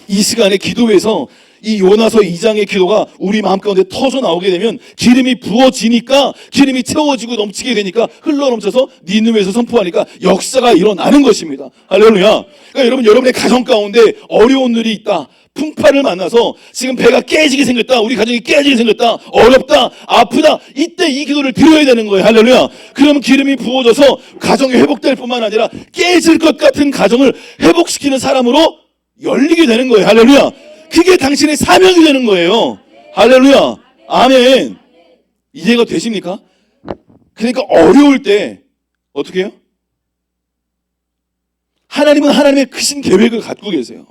이 시간에 기도에서 이 요나서 2장의 기도가 우리 마음 가운데 터져 나오게 되면 기름이 부어지니까 기름이 채워지고 넘치게 되니까 흘러넘쳐서 니느웨에서 선포하니까 역사가 일어나는 것입니다. 할렐루야. 그러니까 여러분 여러분의 가정 가운데 어려운 일이 있다. 풍파를 만나서 지금 배가 깨지게 생겼다. 우리 가정이 깨지게 생겼다. 어렵다. 아프다. 이때 이 기도를 드려야 되는 거예요. 할렐루야. 그러면 기름이 부어져서 가정이 회복될 뿐만 아니라 깨질 것 같은 가정을 회복시키는 사람으로 열리게 되는 거예요. 할렐루야. 그게 당신의 사명이 되는 거예요. 할렐루야. 아멘. 이해가 되십니까? 그러니까 어려울 때 어떻게 해요? 하나님은 하나님의 크신 계획을 갖고 계세요.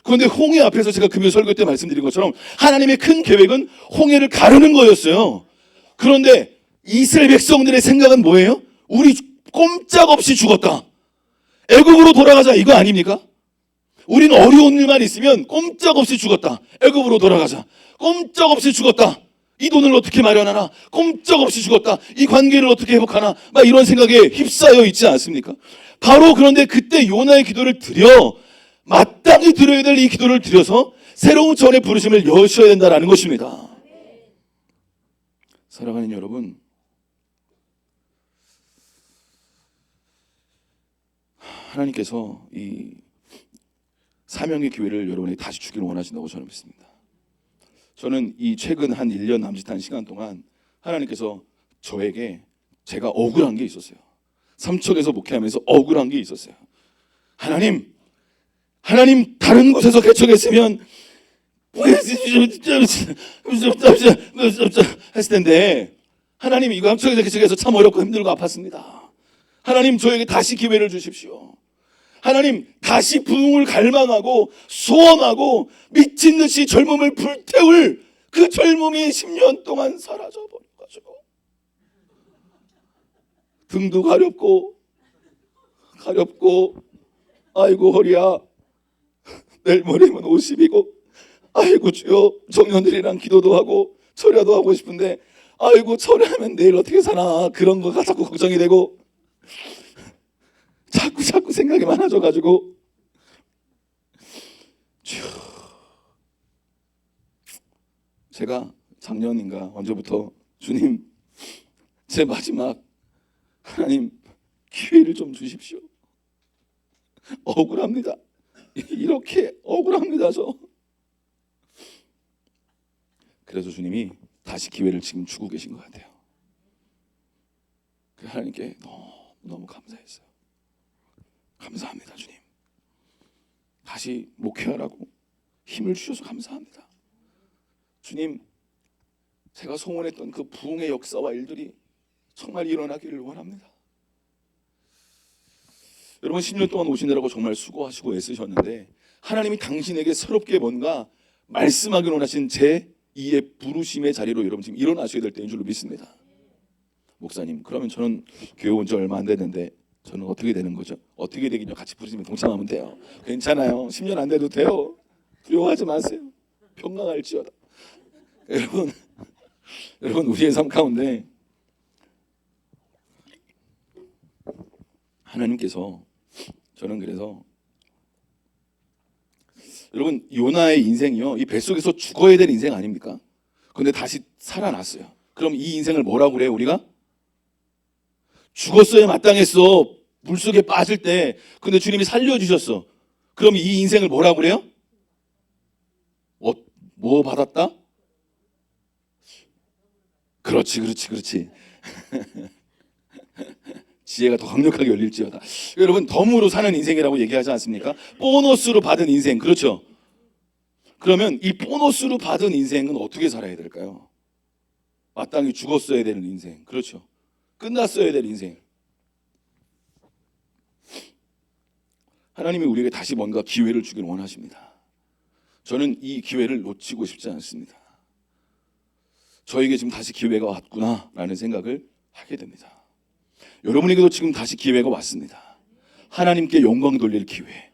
그런데 홍해 앞에서 제가 금요 설교 때 말씀드린 것처럼 하나님의 큰 계획은 홍해를 가르는 거였어요. 그런데 이스라엘 백성들의 생각은 뭐예요? 우리 꼼짝없이 죽었다. 애굽으로 돌아가자 이거 아닙니까? 우리는 어려운 일만 있으면 꼼짝없이 죽었다. 애굽으로 돌아가자. 꼼짝없이 죽었다. 이 돈을 어떻게 마련하나? 꼼짝없이 죽었다. 이 관계를 어떻게 회복하나? 막 이런 생각에 휩싸여 있지 않습니까? 바로 그런데 그때 요나의 기도를 드려 마땅히 드려야 될 이 기도를 드려서 새로운 차원의 부르심을 여셔야 된다는 것입니다. 사랑하는 여러분, 하나님께서 이 사명의 기회를 여러분에게 다시 주기를 원하신다고 저는 믿습니다. 저는 이 최근 한 1년 남짓한 시간 동안 하나님께서 저에게 제가 억울한 게 있었어요. 삼척에서 목회하면서 억울한 게 있었어요. 하나님 다른 곳에서 개척했으면 했을 텐데 하나님 이거 삼척에서 개척해서 참 어렵고 힘들고 아팠습니다. 하나님 저에게 다시 기회를 주십시오. 하나님 다시 부흥을 갈망하고 소원하고 미친 듯이 젊음을 불태울 그 젊음이 10년 동안 사라져버려가지고 등도 가렵고 아이고 허리야 내일 모레면 50이고 아이고 주여 청년들이랑 기도도 하고 철야도 하고 싶은데 아이고 철야하면 내일 어떻게 사나 그런 거가 자꾸 걱정이 되고 자꾸 생각이 많아져가지고 주여 제가 작년인가 언제부터 주님 제 마지막 하나님 기회를 좀 주십시오. 억울합니다. 이렇게 억울합니다 저. 그래서 주님이 다시 기회를 지금 주고 계신 것 같아요. 그 하나님께 너무 감사했어요. 감사합니다 주님. 다시 목회하라고 힘을 주셔서 감사합니다. 주님 제가 소원했던 그 부흥의 역사와 일들이 정말 일어나기를 원합니다. 여러분 10년 동안 오시느라고 정말 수고하시고 애쓰셨는데 하나님이 당신에게 새롭게 뭔가 말씀하기 원하신 제2의 부르심의 자리로 여러분 지금 일어나셔야 될 때인 줄로 믿습니다. 목사님 그러면 저는 교회 온 지 얼마 안 됐는데 저는 어떻게 되는 거죠? 어떻게 되긴요? 같이 부르시면 동참하면 돼요. 괜찮아요. 10년 안 돼도 돼요. 두려워하지 마세요. 평강할지어다. 여러분 우리의 삶 가운데 하나님께서 저는 그래서 여러분 요나의 인생이요 이 뱃속에서 죽어야 될 인생 아닙니까? 그런데 다시 살아났어요. 그럼 이 인생을 뭐라고 그래요 우리가? 죽었어야 마땅했어. 물속에 빠질 때 근데 주님이 살려주셨어. 그럼 이 인생을 뭐라고 그래요? 뭐 받았다? 그렇지 지혜가 더 강력하게 열릴지어다. 여러분 덤으로 사는 인생이라고 얘기하지 않습니까? 보너스로 받은 인생 그렇죠? 그러면 이 보너스로 받은 인생은 어떻게 살아야 될까요? 마땅히 죽었어야 되는 인생 그렇죠? 끝났어야 될 인생. 하나님이 우리에게 다시 뭔가 기회를 주기를 원하십니다. 저는 이 기회를 놓치고 싶지 않습니다. 저에게 지금 다시 기회가 왔구나 라는 생각을 하게 됩니다. 여러분에게도 지금 다시 기회가 왔습니다. 하나님께 영광 돌릴 기회,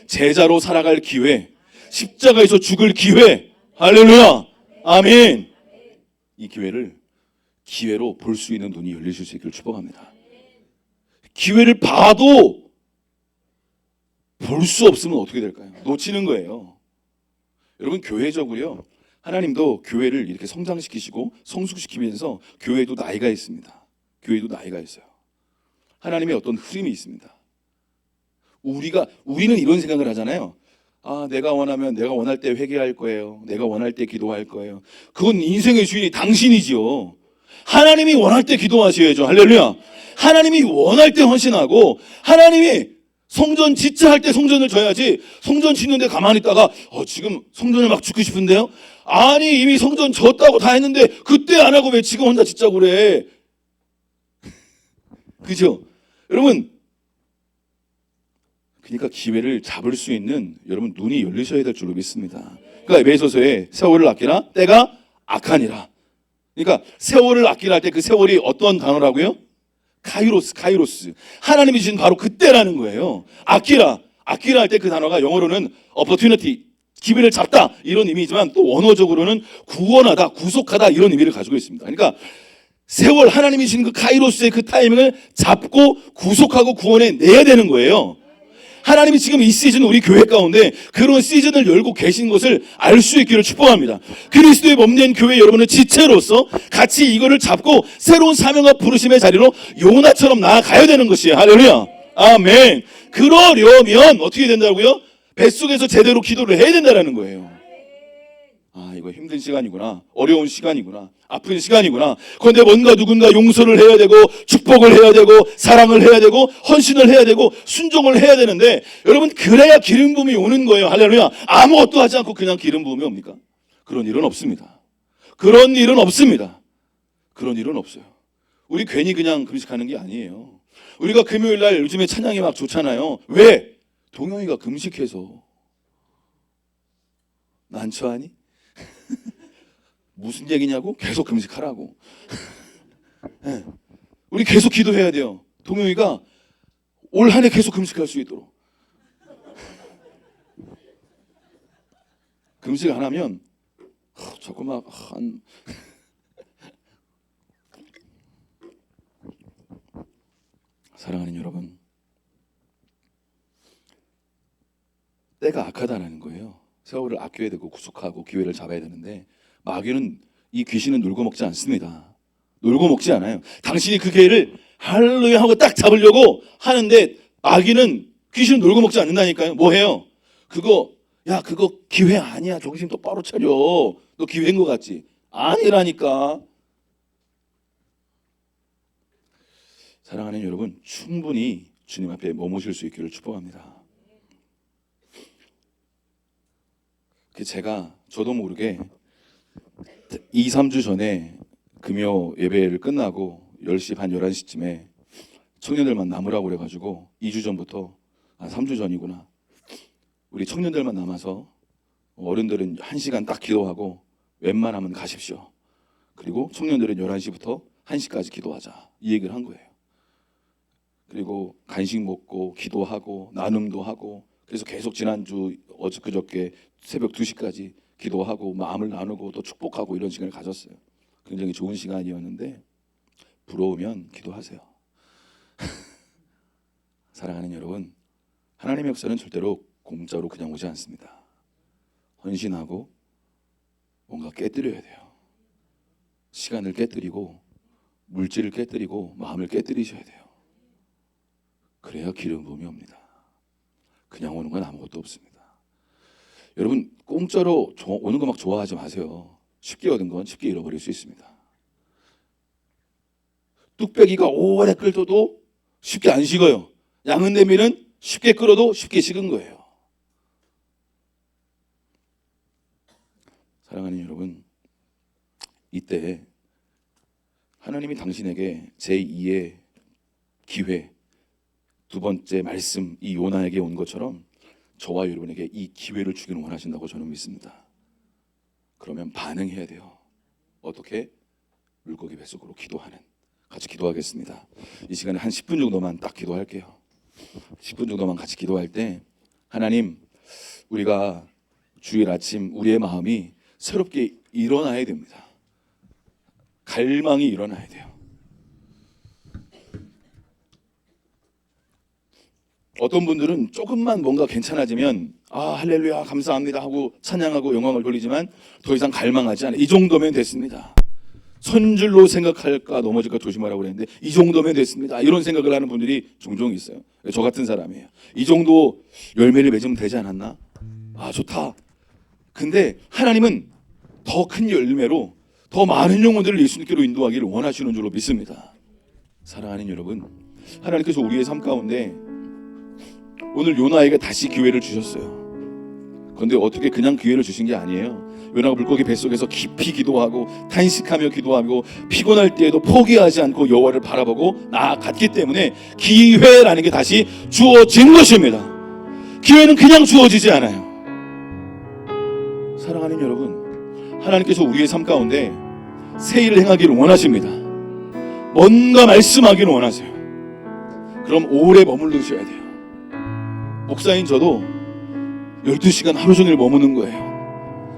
제자로 살아갈 기회, 십자가에서 죽을 기회. 할렐루야 아멘. 이 기회로 볼 수 있는 눈이 열리실 수 있기를 축복합니다. 기회를 봐도 볼 수 없으면 어떻게 될까요? 놓치는 거예요. 여러분 교회적으로요 하나님도 교회를 이렇게 성장시키시고 성숙시키면서 교회도 나이가 있습니다. 교회도 나이가 있어요. 하나님의 어떤 흐름이 있습니다. 우리는 이런 생각을 하잖아요. 내가 원할 때 회개할 거예요. 내가 원할 때 기도할 거예요. 그건 인생의 주인이 당신이지요. 하나님이 원할 때 기도하셔야죠. 할렐루야. 하나님이 원할 때 헌신하고 하나님이 성전 짓자 할 때 성전을 져야지 성전 짓는데 가만히 있다가 지금 성전을 막 짓고 싶은데요. 아니 이미 성전 졌다고 다 했는데 그때 안 하고 왜 지금 혼자 짓자고 그래. 그죠? 여러분 그러니까 기회를 잡을 수 있는 여러분 눈이 열리셔야 될 줄로 믿습니다. 그러니까 에베소서에 세월을 아끼라 때가 악하니라. 그러니까 세월을 아끼라 할 때 그 세월이 어떤 단어라고요? 카이로스. 하나님이 주신 바로 그때라는 거예요. 아끼라 할 때 그 단어가 영어로는 opportunity, 기회를 잡다 이런 의미지만 또 원어적으로는 구원하다, 구속하다 이런 의미를 가지고 있습니다. 그러니까 세월 하나님이 주신 그 카이로스의 그 타이밍을 잡고 구속하고 구원해 내야 되는 거예요. 하나님이 지금 이 시즌 우리 교회 가운데 그런 시즌을 열고 계신 것을 알 수 있기를 축복합니다. 그리스도의 몸된 교회 여러분의 지체로서 같이 이거를 잡고 새로운 사명과 부르심의 자리로 요나처럼 나아가야 되는 것이에요. 할렐루야 아멘. 그러려면 어떻게 된다고요? 뱃속에서 제대로 기도를 해야 된다는 거예요. 이거 힘든 시간이구나, 어려운 시간이구나, 아픈 시간이구나. 그런데 뭔가 누군가 용서를 해야 되고 축복을 해야 되고 사랑을 해야 되고 헌신을 해야 되고 순종을 해야 되는데 여러분 그래야 기름 부음이 오는 거예요. 할렐루야. 아무것도 하지 않고 그냥 기름 부음이 옵니까? 그런 일은 없습니다. 그런 일은 없어요. 우리 괜히 그냥 금식하는 게 아니에요. 우리가 금요일 날 요즘에 찬양이 막 좋잖아요. 왜? 동영이가 금식해서. 난처하니? 무슨 얘기냐고? 계속 금식하라고. 네. 우리 계속 기도해야 돼요. 동영이가 올 한 해 계속 금식할 수 있도록. 금식 안 하면 자꾸 막 한 사랑하는 여러분, 때가 악하다는 거예요. 세월을 아껴야 되고 구속하고 기회를 잡아야 되는데 마귀는, 이 귀신은 놀고 먹지 않습니다. 놀고 먹지 않아요. 당신이 그 기회를 할렐루야 하고 딱 잡으려고 하는데 마귀는, 귀신은 놀고 먹지 않는다니까요. 뭐 해요? 그거 기회 아니야. 정신 똑바로 차려. 너 기회인 것 같지? 아니라니까. 사랑하는 여러분, 충분히 주님 앞에 머무실 수 있기를 축복합니다. 저도 모르게 2, 3주 전에 금요 예배를 끝나고 10시 반 11시쯤에 청년들만 남으라고 그래가지고 2주 전부터, 3주 전이구나, 우리 청년들만 남아서 어른들은 1시간 딱 기도하고 웬만하면 가십시오. 그리고 청년들은 11시부터 1시까지 기도하자, 이 얘기를 한 거예요. 그리고 간식 먹고 기도하고 나눔도 하고, 그래서 계속 지난주 그저께 새벽 2시까지 기도하고 마음을 나누고 또 축복하고 이런 시간을 가졌어요. 굉장히 좋은 시간이었는데 부러우면 기도하세요. 사랑하는 여러분, 하나님의 역사는 절대로 공짜로 그냥 오지 않습니다. 헌신하고 뭔가 깨뜨려야 돼요. 시간을 깨뜨리고 물질을 깨뜨리고 마음을 깨뜨리셔야 돼요. 그래야 기름 부음이 옵니다. 그냥 오는 건 아무것도 없습니다. 여러분, 공짜로 오는 거 막 좋아하지 마세요. 쉽게 얻은 건 쉽게 잃어버릴 수 있습니다. 뚝배기가 오래 끓여도 쉽게 안 식어요. 양은 대미는 쉽게 끓어도 쉽게 식은 거예요. 사랑하는 여러분, 이때 하나님이 당신에게 제2의 기회, 두 번째 말씀, 이 요나에게 온 것처럼 저와 여러분에게 이 기회를 주기를 원하신다고 저는 믿습니다. 그러면 반응해야 돼요. 어떻게? 물고기 뱃속으로 기도하는. 같이 기도하겠습니다. 이 시간에 한 10분 정도만 딱 기도할게요. 10분 정도만 같이 기도할 때, 하나님, 우리가 주일 아침 우리의 마음이 새롭게 일어나야 됩니다. 갈망이 일어나야 돼요. 어떤 분들은 조금만 뭔가 괜찮아지면 할렐루야 감사합니다 하고 찬양하고 영광을 돌리지만 더 이상 갈망하지 않아요. 이 정도면 됐습니다. 선줄로 생각할까 넘어질까 조심하라고 그랬는데 이 정도면 됐습니다. 이런 생각을 하는 분들이 종종 있어요. 저 같은 사람이에요. 이 정도 열매를 맺으면 되지 않았나? 좋다. 근데 하나님은 더 큰 열매로 더 많은 영혼들을 예수님께로 인도하기를 원하시는 줄로 믿습니다. 사랑하는 여러분, 하나님께서 우리의 삶 가운데 오늘 요나에게 다시 기회를 주셨어요. 그런데 어떻게 그냥 기회를 주신 게 아니에요. 요나가 물고기 뱃속에서 깊이 기도하고 탄식하며 기도하고 피곤할 때에도 포기하지 않고 여호와를 바라보고 나아갔기 때문에 기회라는 게 다시 주어진 것입니다. 기회는 그냥 주어지지 않아요. 사랑하는 여러분, 하나님께서 우리의 삶 가운데 새 일을 행하기를 원하십니다. 뭔가 말씀하기를 원하세요. 그럼 오래 머무르셔야 돼요. 목사인 저도 12시간 하루 종일 머무는 거예요.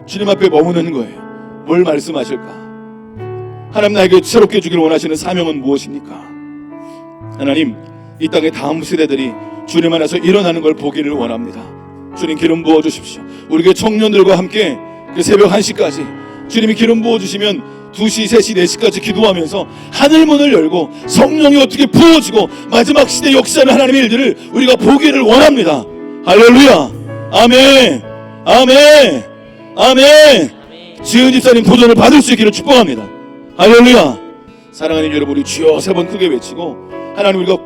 주님 앞에 머무는 거예요. 뭘 말씀하실까? 하나님 나에게 새롭게 주기를 원하시는 사명은 무엇입니까? 하나님, 이 땅의 다음 세대들이 주님 안에서 일어나는 걸 보기를 원합니다. 주님 기름 부어주십시오. 우리 교회 청년들과 함께 그 새벽 1시까지 주님이 기름 부어주시면 2시, 3시, 4시까지 기도하면서 하늘문을 열고 성령이 어떻게 부어지고 마지막 시대 역사하는 하나님의 일들을 우리가 보기를 원합니다. 할렐루야. 아멘. 아멘. 아멘. 지은 집사님 도전을 받을 수 있기를 축복합니다. 할렐루야. 사랑하는 여러분, 우리 주여 3번 크게 외치고 하나님, 우리가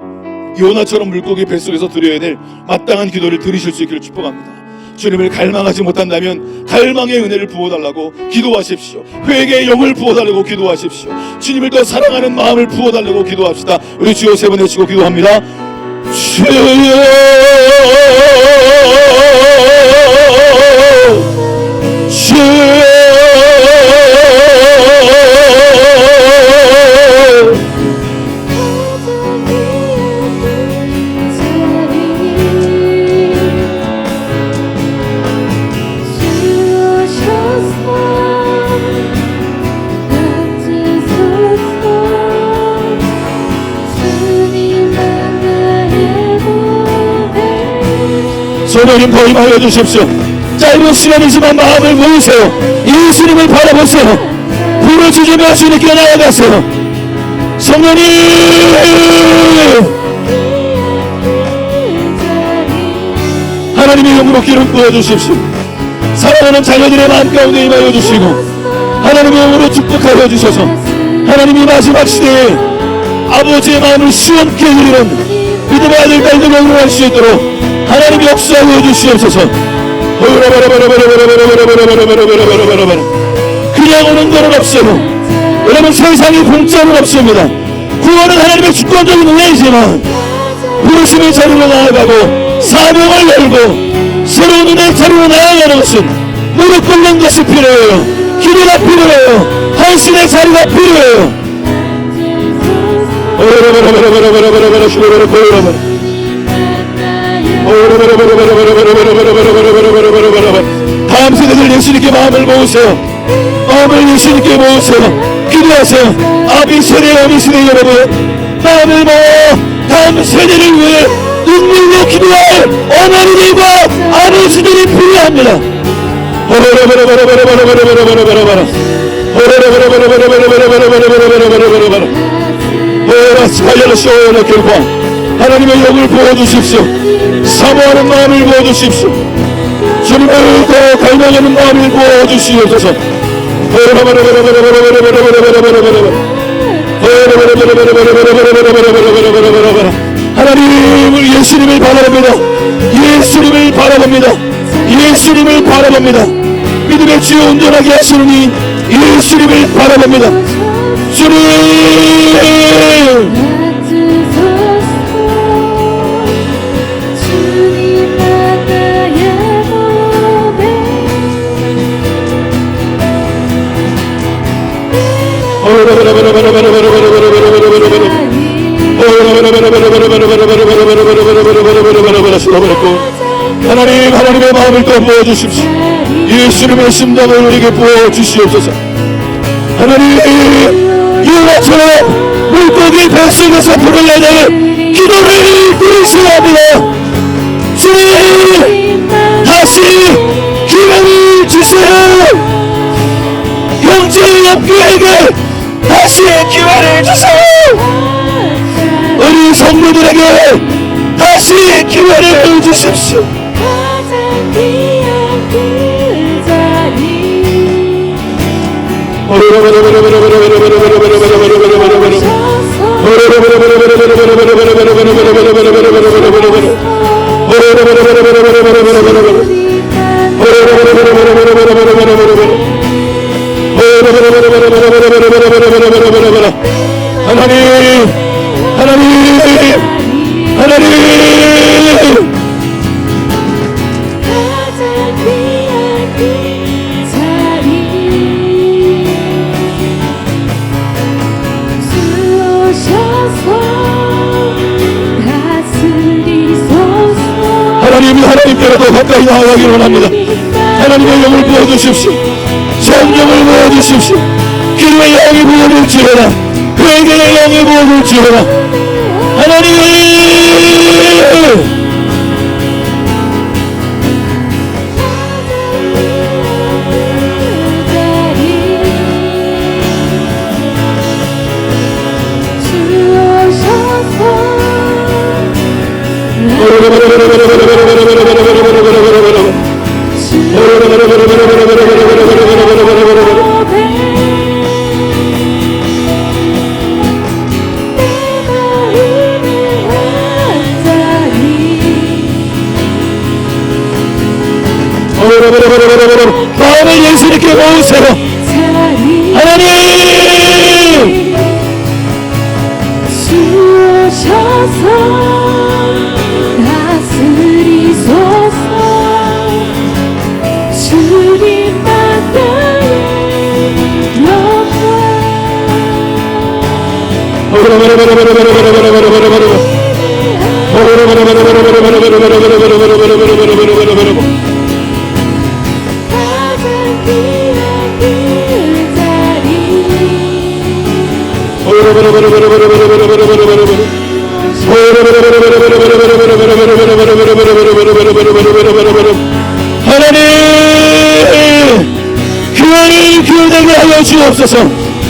요나처럼 물고기 뱃속에서 드려야 될 마땅한 기도를 드리실 수 있기를 축복합니다. 주님을 갈망하지 못한다면 갈망의 은혜를 부어달라고 기도하십시오. 회개의 영을 부어달라고 기도하십시오. 주님을 더 사랑하는 마음을 부어달라고 기도합시다. 우리 주여 3번 외치고 기도합니다. 주여, 주여, 성령님 더 임하여 주십시오. 짧은 시간이지만 마음을 모으세요. 예수님을 바라보세요. 부르짖으며 주님께 나아가세요. 성령님, 하나님의 영으로 기름 부어주십시오. 사랑하는 자녀들의 마음 가운데 임하여 주시고 하나님의 영으로 축복하여 주셔서 하나님이 마지막 시대에 아버지의 마음을 시원케 해드리는 믿음의 아들 딸들 영으로 수 있도록 하나님이 역사하여 주시옵소서. 그냥 오는 것은 없어요. 여러분, 세상에 공짜는 없습니다. 구원은 하나님의 주권적인 은혜이지만 부르심의 자리로 나아가고 사명을 열고 새로운 은혜의 자리로 나아가는 것은 무릎 꿇는 것이 필요해요. 기도가 필요해요. 헌신의 자리가 필요해요. 다음 세대들 예수님께 마음을 모으세요. 마음을 예수님께 모으세요. 기도하세요. 아비 세대, 어미 세대 여러분, 마음을 모아 다음 세대를 위해 눈물로 기도할 어머니들과 아버지들이 필요합니다. 하나님의 영을 부어주십시오. 사모하는 마음을 부어주십시오. 주님을 더 갈망하는 마음을 부어주시옵소서. 하나님을, 예수님을 바라봅니다. 예수님을 바라봅니다. 예수님을 바라봅니다. 믿음의 주여 온전하게 하시는 이 예수님을 바라봅니다. 주님, 하나님, 하나님의 마음을 또 부어주십시오. 예수님의 심장을 우리에게 부어주시옵소서. 하나님, 이와처럼 물고기 뱃속에서 불을 내는 기도를 들으셔야 합니다. 주님, 다시 기회를 주세요. 형제 옆교회에게 다시 기회를 주세요. 우리 성도들에게 다시 기회를 주십시오. 하나님, 하나님, 하나님, 하나님, 하나님께로 더 가까이 나아가기를 원합니다. 하나님의 영을 부어주십시오. 성령을 부어주십시오. 기도의 영이 부어줄지어다. 회개의 영이 부어줄지어다. 하나님, 마음을 예수님께 모으세요. 하나님, 주셔서 다스리소서. 주님만 나의 주시옵소서.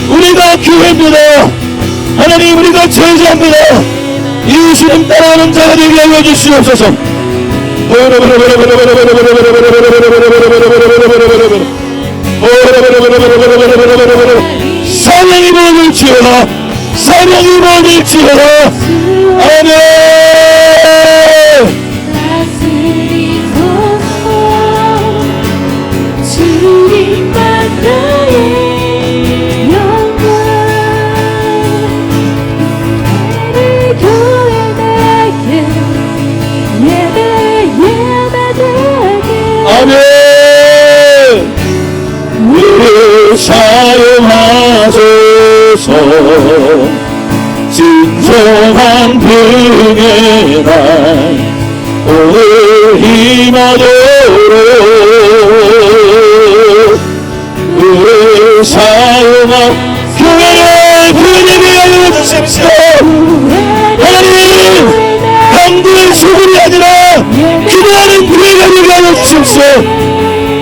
우리가 교회입니다. 하나님, 우리가 제자입니다. 예수님 따라오는 자가 되게 하여 주시옵소서. 사명이 모일지어다. 사명이 모일지어다. 아멘. 다스리소서 주님만 나의 영광 우리 교회 되게 예배 되게 아멘. 우리를 사용하소서. 진정한 등의 날 오늘 힘하도록 우리를 사용한 교회를 분위기 하여 주십시오. 하나님, 강도의 소굴이 아니라 기도하는 교회가 되게 하여 주십시오.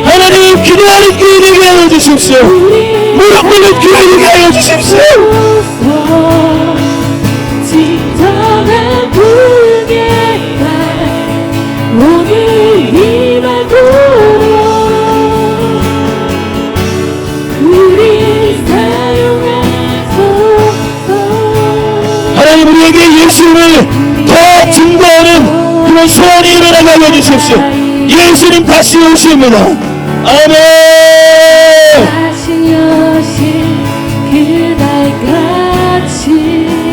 하나님, 기도하는 교회 되게 하여 주십시오. 무릎 꿇는 교회 되게 하여 주십시오. 진정한 분의 날 오늘 임하도록 우리 사용하소서. 하나님, 우리에게 예수님을 더 증거하는 그런 소원이 일어나게 하여 주십시오. 예수님 다시 오십니다. 아멘. 다시 오실 그날까지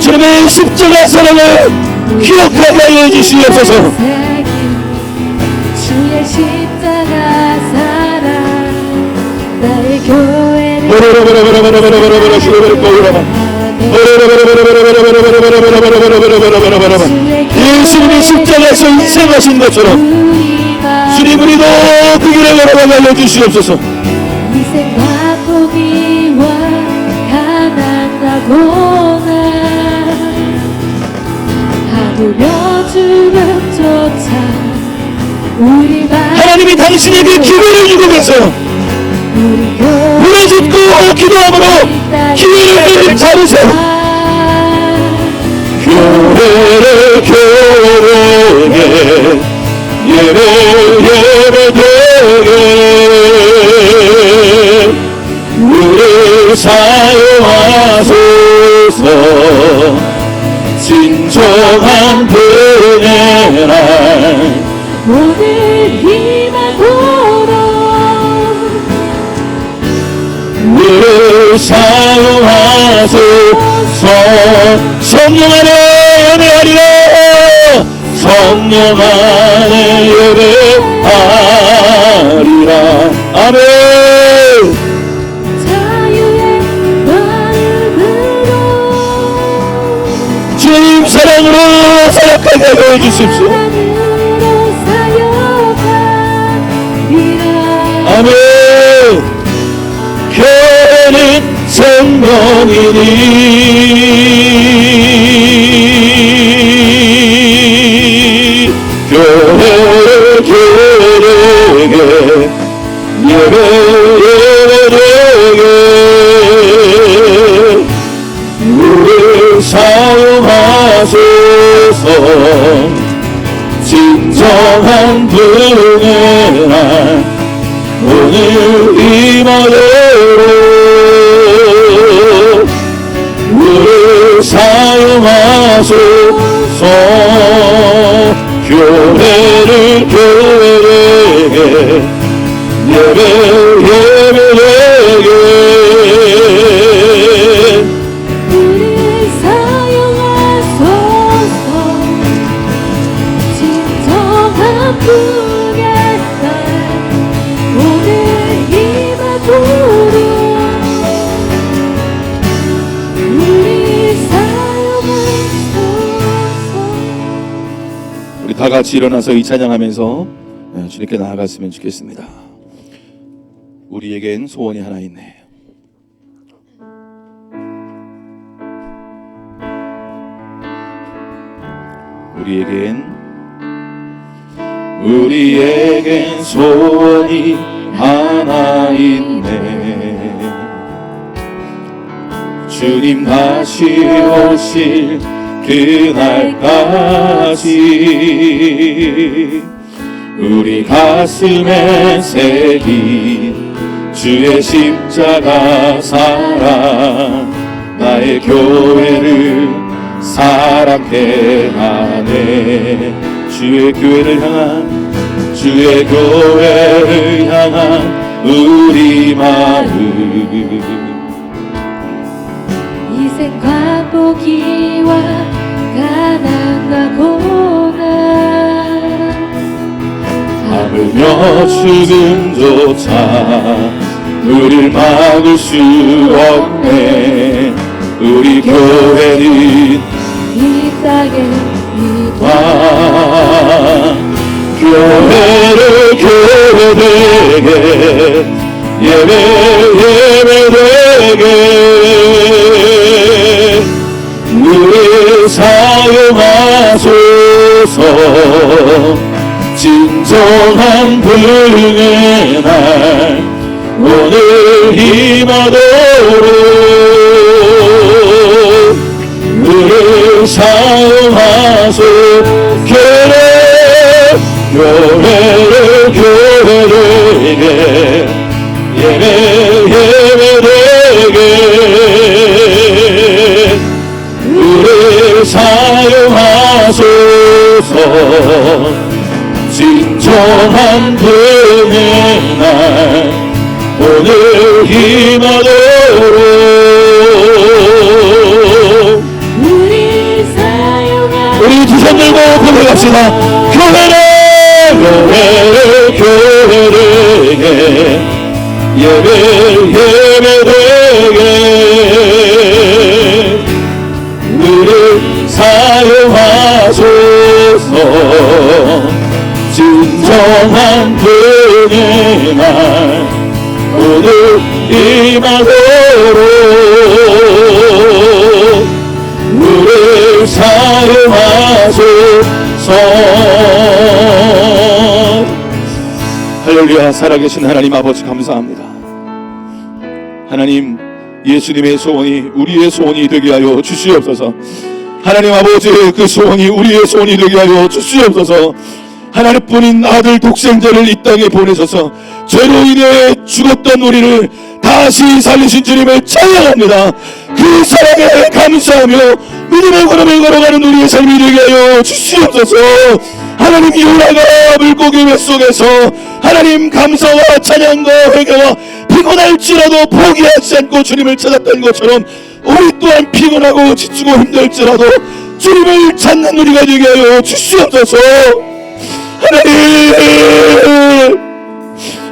주님의 십자가 사랑을 기억하게 하여 주시옵소서. 주의 십자가 사랑 나의 교회를 예수님이 십자가에서 인생하신 것처럼 주님, 우리도 그 길을 걸어가게 하여 주시옵소서. 인생 바꾸기와 가난하고나 하물며 죽음조차 우리 하나님이 당신에게 기회를 주고 계세요. 물을 짓고 기도함으로 기회를 잡으세요. 교회를 교회에 예배되게 우리를 사용하소서. 진정한 은혜 날 오늘 힘하도록 우리를 사용하소서. 성령 안에 예배하리라. 성령 안에 예배하리라. 아멘. 자유의 마음으로 주님 사랑으로 사역하게 하여 주십시오. 사랑으로 사역하리라. 아멘. 교회는 생명이니 교회를 교회에게 예배되게 우리를 사용하소서. 진정한 분의 날 오늘 임하도록 우리를 사용하소서. 교회를 교회에게 예배되게 우리를 사용하소서. 진정한 분의 날 오늘 임하도록 우리 사용하소서. 우리 다 같이 일어나서 이 찬양하면서 주님께 나아갔으면 좋겠습니다. 우리에겐 소원이 하나 있네. 우리에겐 소원이 하나 있네. 주님 다시 오실 그날까지 우리 가슴에 새긴 주의 십자가 사랑 나의 교회를 사랑케 하네. 주의 교회를 향한 우리 마음 희생과 포기와 가난과 고난 하물며 죽음조차 우릴 막을 수 없네. 우리 교회는 이 땅에 와 교회를 교회되게 예배되게 우리 사용하소서. 진정한 불응의 날 오늘 힘하도록 우리 사용하소. 교회를 교회되게 예배되게 우리 사용하소서. 진정한 불의 날 오늘 힘하도록 우리 두 손 들고 고백합시다. 교회를 예배되게 우리 사용하소서. 진정한 불의 날 오늘 임하도록 우리 사용하소서. 할렐루야. 살아계신 하나님 아버지 감사합니다. 하나님 예수님의 소원이 우리의 소원이 되게 하여 주시옵소서. 하나님 아버지의 그 소원이 우리의 소원이 되게 하여 주시옵소서. 하나님뿐인 아들 독생자를 이 땅에 보내셔서 죄로 인해 죽었던 우리를 다시 살리신 주님을 찬양합니다. 그 사랑에 감사하며 믿음의 걸음을 걸어가는 우리의 삶이 되게 하여 주시옵소서. 하나님 요나가 물고기 뱃속에서 하나님 감사와 찬양과 회개와 피곤할지라도 포기하지 않고 주님을 찾았던 것처럼 우리 또한 피곤하고 지치고 힘들지라도 주님을 찾는 우리가 되게 하여 주시옵소서. 하나님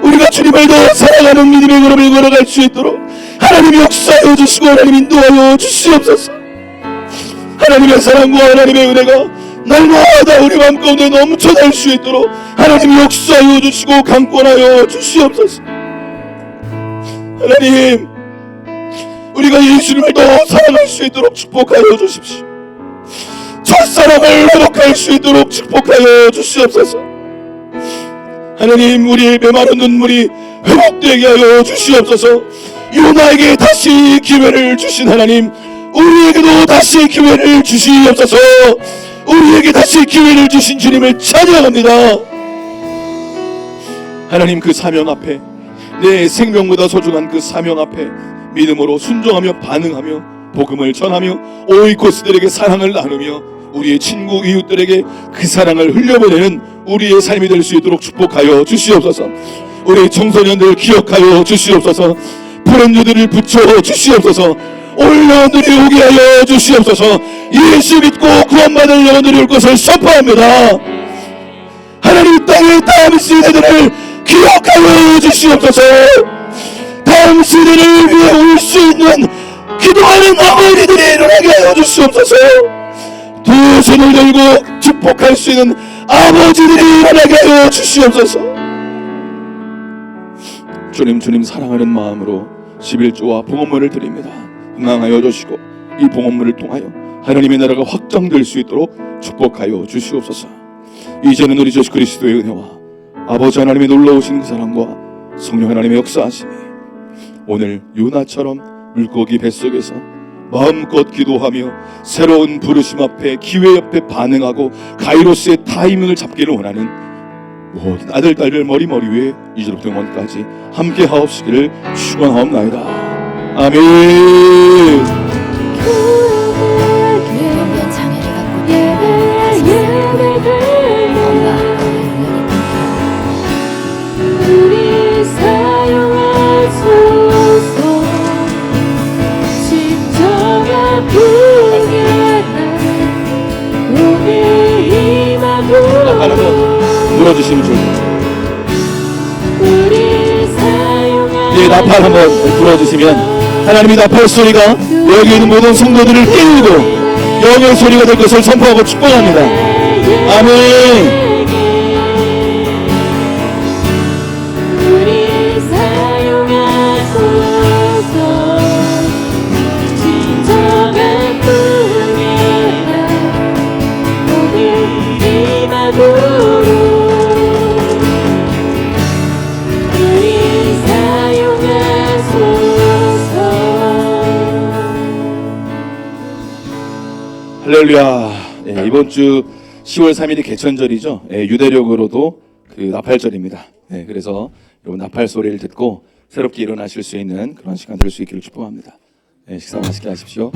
우리가 주님을 더 사랑하는 믿음의 걸음을 걸어갈 수 있도록 하나님 역사하여 주시고 하나님 인도하여 주시옵소서. 하나님의 사랑과 하나님의 은혜가 날마다 우리 마음 가운데 넘쳐날 수 있도록 하나님 역사하여 주시고 강권하여 주시옵소서. 하나님 우리가 예수님을 더 사랑할 수 있도록 축복하여 주십시오. 첫사랑을 회복할 수 있도록 축복하여 주시옵소서. 하나님 우리의 메마른 눈물이 회복되게 하여 주시옵소서. 요나에게 다시 기회를 주신 하나님 우리에게도 다시 기회를 주시옵소서. 우리에게 다시 기회를 주신 주님을 찬양합니다. 하나님 그 사명 앞에 내 생명보다 소중한 그 사명 앞에 믿음으로 순종하며 반응하며 복음을 전하며 오이코스들에게 사랑을 나누며 우리의 친구 이웃들에게 그 사랑을 흘려보내는 우리의 삶이 될 수 있도록 축복하여 주시옵소서. 우리 청소년들 기억하여 주시옵소서. 브랜드들을 붙여 주시옵소서. 올 영혼들이 오게 하여 주시옵소서. 예수 믿고 구원받을 영혼들이 올 것을 선포합니다. 하나님 땅의 다음 세대들을 기억하여 주시옵소서. 다음 세대를 위해 올 수 있는 기도하는 어머니들이 일어나게 하여 주시옵소서. 두 손을 들고 축복할 수 있는 아버지들이 일어나게 하여 주시옵소서. 주님 사랑하는 마음으로 11조와 봉헌물을 드립니다. 흥황하여 주시고 이 봉헌물을 통하여 하나님의 나라가 확장될 수 있도록 축복하여 주시옵소서. 이제는 우리 예수 그리스도의 은혜와 아버지 하나님의 놀라우신 그 사랑과 성령 하나님의 역사하심이 오늘 요나처럼 물고기 뱃속에서 마음껏 기도하며 새로운 부르심 앞에 기회 옆에 반응하고 가이로스의 타이밍을 잡기를 원하는 모든 아들 딸들 머리 위에 이제부터 영원까지 함께 하옵시기를 축원하옵나이다. 아멘. 병변 장애를 갖고 우리 사용하소서. 진정한 풍요한 오늘 임하고 나팔 한번 불어주시면 좋습니다. 우리 사용하소서. 예, 나팔 한번 불어주시면 하나님의 나팔 소리가 여기 있는 모든 성도들을 깨우고 영의 소리가 될 것을 선포하고 축복합니다. 아멘. 우리 사용하소서. 진정한 풍요한 오늘 임하도록 우리 사용하소서. 할렐루야. 예, 이번 주 10월 3일이 개천절이죠. 예, 유대력으로도 그 나팔절입니다. 예, 그래서 여러분 나팔 소리를 듣고 새롭게 일어나실 수 있는 그런 시간 될 수 있기를 축복합니다. 예, 식사 맛있게 하십시오.